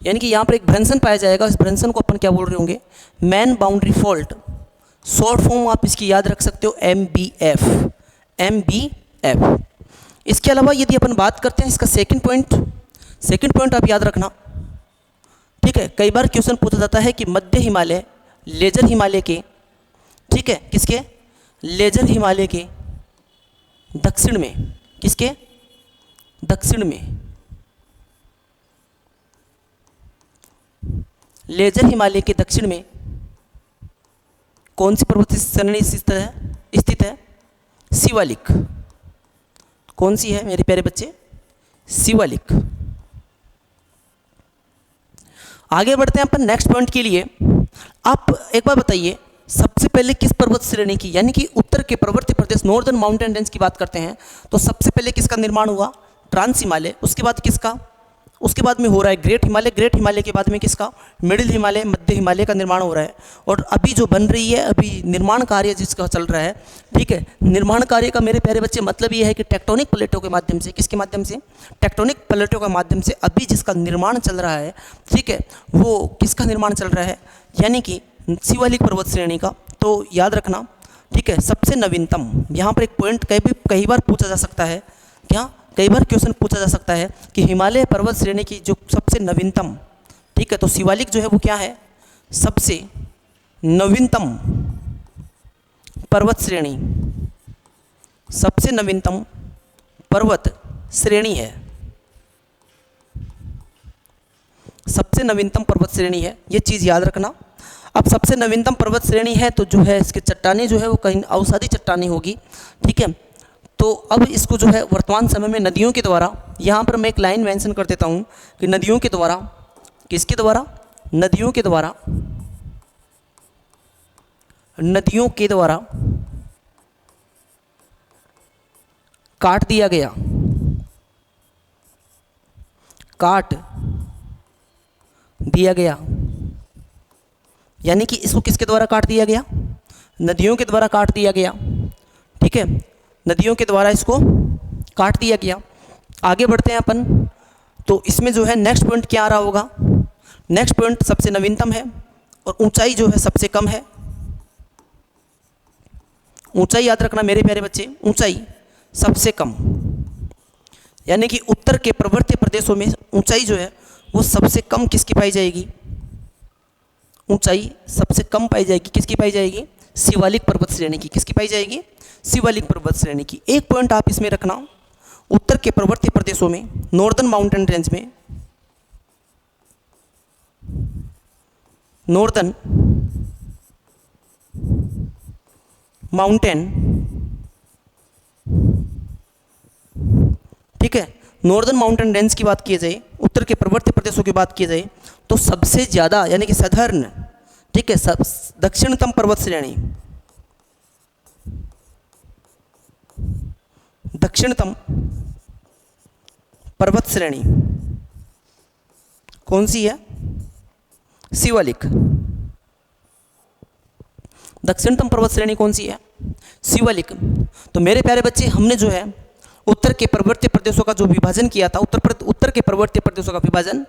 यानी कि यहाँ पर एक भ्रंशन पाया जाएगा, इस भ्रंशन को अपन क्या बोल रहे होंगे, man boundary fault. Short form आप इसकी याद रख सकते हो MBF, MBF। इसके अलावा यदि अपन बात करते हैं इसका सेकंड पॉइंट आप याद रखना, ठीक है। कई बार क्वेश्चन पूछा जाता है कि मध्य हिमालय लेजर हिमालय के, ठीक है, किसके, लेजर हिमालय के दक्षिण में, किसके दक्षिण में, लेजर हिमालय के दक्षिण में कौन सी पर्वतीय श्रेणी स्थित है, शिवालिक। कौन सी है मेरे प्यारे बच्चे, शिवालिक। आगे बढ़ते हैं अपन नेक्स्ट पॉइंट के लिए। आप एक बार बताइए, सबसे पहले किस पर्वत श्रेणी की, यानी कि उत्तर के पर्वतीय प्रदेश नॉर्दर्न माउंटेन रेंज की बात करते हैं, तो सबसे पहले किसका निर्माण हुआ, ट्रांस हिमालय। उसके बाद किसका, उसके बाद में हो रहा है ग्रेट हिमालय। ग्रेट हिमालय के बाद में किसका, मिडिल हिमालय, मध्य हिमालय का निर्माण हो रहा है। और अभी जो बन रही है, अभी निर्माण कार्य जिसका चल रहा है, ठीक है, निर्माण कार्य का मेरे प्यारे बच्चे मतलब ये है कि टेक्टोनिक प्लेटों के माध्यम से, किसके माध्यम से, टेक्टोनिक प्लेटों के माध्यम से अभी जिसका निर्माण चल रहा है, ठीक है, वो किसका निर्माण चल रहा है, यानी कि शिवालिक पर्वत श्रेणी का। तो याद रखना, ठीक है। सबसे नवीनतम, यहाँ पर एक पॉइंट कई बार पूछा जा सकता है, क्या, कई बार क्वेश्चन पूछा जा सकता है कि हिमालय पर्वत श्रेणी की जो सबसे नवीनतम, ठीक है, तो शिवालिक जो है वो क्या है, सबसे नवीनतम पर्वत श्रेणी, सबसे नवीनतम पर्वत श्रेणी है, सबसे नवीनतम पर्वत श्रेणी है, ये चीज़ याद रखना। अब सबसे नवीनतम पर्वत श्रेणी है तो जो है इसकी चट्टानें जो है वो कहीं अवसादी चट्टानें होगी, ठीक है। तो अब इसको जो है वर्तमान समय में नदियों के द्वारा, यहाँ पर मैं एक लाइन मेंशन कर देता हूँ कि नदियों के द्वारा, किसके द्वारा, नदियों के द्वारा, नदियों के द्वारा काट दिया गया, काट दिया गया, यानी कि इसको किसके द्वारा काट दिया गया, नदियों के द्वारा काट दिया गया, ठीक है, नदियों के द्वारा इसको काट दिया गया। आगे बढ़ते हैं अपन, तो इसमें जो है नेक्स्ट पॉइंट क्या आ रहा होगा, नेक्स्ट पॉइंट सबसे नवीनतम है और ऊंचाई जो है सबसे कम है। ऊंचाई याद रखना मेरे प्यारे बच्चे, ऊंचाई सबसे कम, यानी कि उत्तर के पर्वतीय प्रदेशों में ऊंचाई जो है वो सबसे कम किसकी पाई जाएगी, ऊंचाई सबसे कम पाई जाएगी, किसकी पाई जाएगी, शिवालिक पर्वत श्रेणी की, किसकी पाई जाएगी, शिवालिक पर्वत श्रेणी की। एक पॉइंट आप इसमें रखना, उत्तर के पर्वतीय प्रदेशों में, नॉर्दर्न माउंटेन रेंज में, नॉर्दर्न माउंटेन, ठीक है, नॉर्दर्न माउंटेन रेंज की बात की जाए, उत्तर के पर्वतीय प्रदेशों की बात की जाए, तो सबसे ज़्यादा यानी कि सदर्न, ठीक है, दक्षिणतम पर्वत श्रेणी, दक्षिणतम पर्वत श्रेणी कौन सी है, शिवालिक। दक्षिणतम पर्वत श्रेणी कौन सी है, शिवालिक। तो मेरे प्यारे बच्चे, हमने जो है उत्तर के पर्वतीय प्रदेशों का जो विभाजन किया था, उत्तर के पर्वतीय प्रदेशों का विभाजन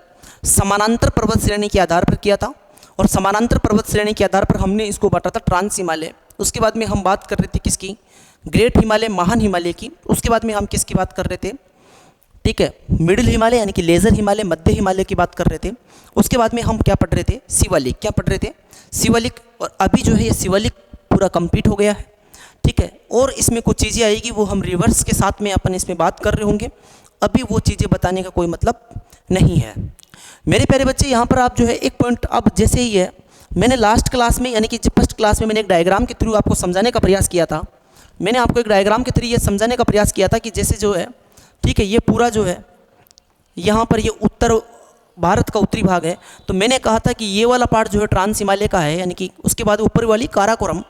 समानांतर पर्वत श्रेणी के आधार पर किया था, और समानांतर पर्वत श्रेणी के आधार पर हमने इसको बांटा था ट्रांस हिमालय। उसके बाद में हम बात कर रहे थे किसकी, ग्रेट हिमालय, महान हिमालय की। उसके बाद में हम किसकी बात कर रहे थे, ठीक है, मिडिल हिमालय यानी कि लेजर हिमालय, मध्य हिमालय की बात कर रहे थे। उसके बाद में हम क्या पढ़ रहे थे, शिवालिक। क्या पढ़ रहे थे, शिवालिक। और अभी जो है ये शिवालिक पूरा कंप्लीट हो गया है, ठीक है। और इसमें कुछ चीज़ें आएगी वो हम रिवर्स के साथ में अपन इसमें बात कर रहे होंगे, अभी वो चीज़ें बताने का कोई मतलब नहीं है मेरे प्यारे बच्चे। यहाँ पर आप जो है एक पॉइंट, अब जैसे ही है, मैंने लास्ट क्लास में यानी कि फर्स्ट क्लास में मैंने एक डायग्राम के थ्रू आपको समझाने का प्रयास किया था। मैंने आपको एक डायग्राम के थ्रू ये समझाने का प्रयास किया था कि जैसे जो है, ठीक है, ये पूरा जो है यहाँ पर ये उत्तर भारत का उत्तरी भाग है, तो मैंने कहा था कि ये वाला पार्ट जो है ट्रांस हिमालय का है, यानी कि उसके बाद ऊपर वाली काराकोरम,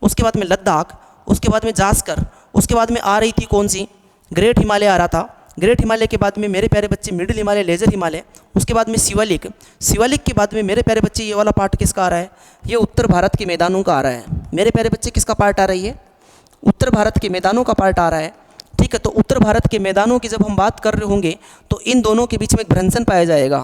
उसके बाद में लद्दाख, उसके बाद में जास्कर, उसके बाद में आ रही थी कौन सी, ग्रेट हिमालय आ रहा था। ग्रेट हिमालय के बाद में मेरे प्यारे बच्चे मिडिल हिमालय, लेजर हिमालय, उसके बाद में शिवालिक। शिवालिक के बाद में मेरे प्यारे बच्चे ये वाला पार्ट किसका आ रहा है, ये उत्तर भारत के मैदानों का आ रहा है। मेरे प्यारे बच्चे किसका पार्ट आ रही है, उत्तर भारत के मैदानों का पार्ट आ रहा है, ठीक है, तो उत्तर भारत के मैदानों की जब हम बात कर रहे होंगे तो इन दोनों के बीच में एक भ्रंशन पाया जाएगा।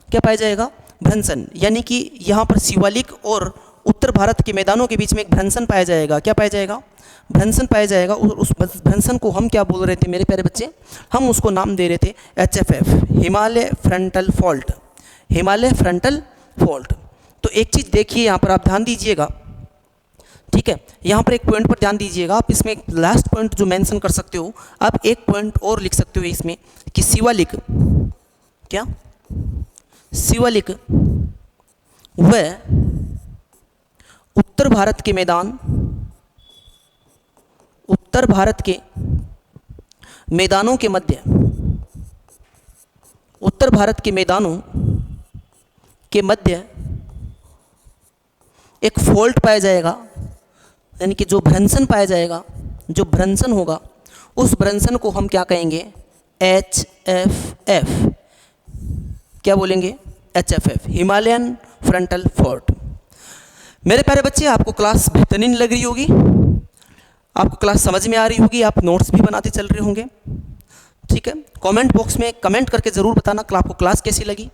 क्या पाया जाएगा? भ्रंशन, यानी कि यहाँ पर शिवालिक और उत्तर भारत के मैदानों के बीच में एक भ्रंशन पाया जाएगा। क्या पाया जाएगा? भ्रंशन पाया जाएगा। और उस भ्रंशन को हम क्या बोल रहे थे मेरे प्यारे बच्चे? हम उसको नाम दे रहे थे HFF, Himalaya frontal fault. Himalaya frontal fault. तो एक चीज़ देखिए, यहाँ पर आप ध्यान दीजिएगा, ठीक है, यहाँ पर एक पॉइंट पर ध्यान दीजिएगा। आप इसमें एक लास्ट पॉइंट जो मेंशन कर सकते हो, आप एक पॉइंट और लिख सकते हो इसमें कि शिवालिक, क्या शिवालिक व उत्तर भारत के मैदान, उत्तर भारत के मैदानों के मध्य, उत्तर भारत के मैदानों के मध्य एक फॉल्ट पाया जाएगा, यानी कि जो भ्रंशन पाया जाएगा, जो भ्रंशन होगा, उस भ्रंशन को हम क्या कहेंगे? HFF। क्या बोलेंगे? HFF, Himalayan frontal fault. मेरे प्यारे बच्चे, आपको क्लास बेहतरीन लग रही होगी, आपको क्लास समझ में आ रही होगी, आप नोट्स भी बनाते चल रहे होंगे, ठीक है। कमेंट बॉक्स में कमेंट करके ज़रूर बताना कि आपको क्लास कैसी लगी।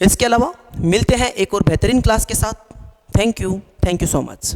इसके अलावा मिलते हैं एक और बेहतरीन क्लास के साथ। Thank you so much.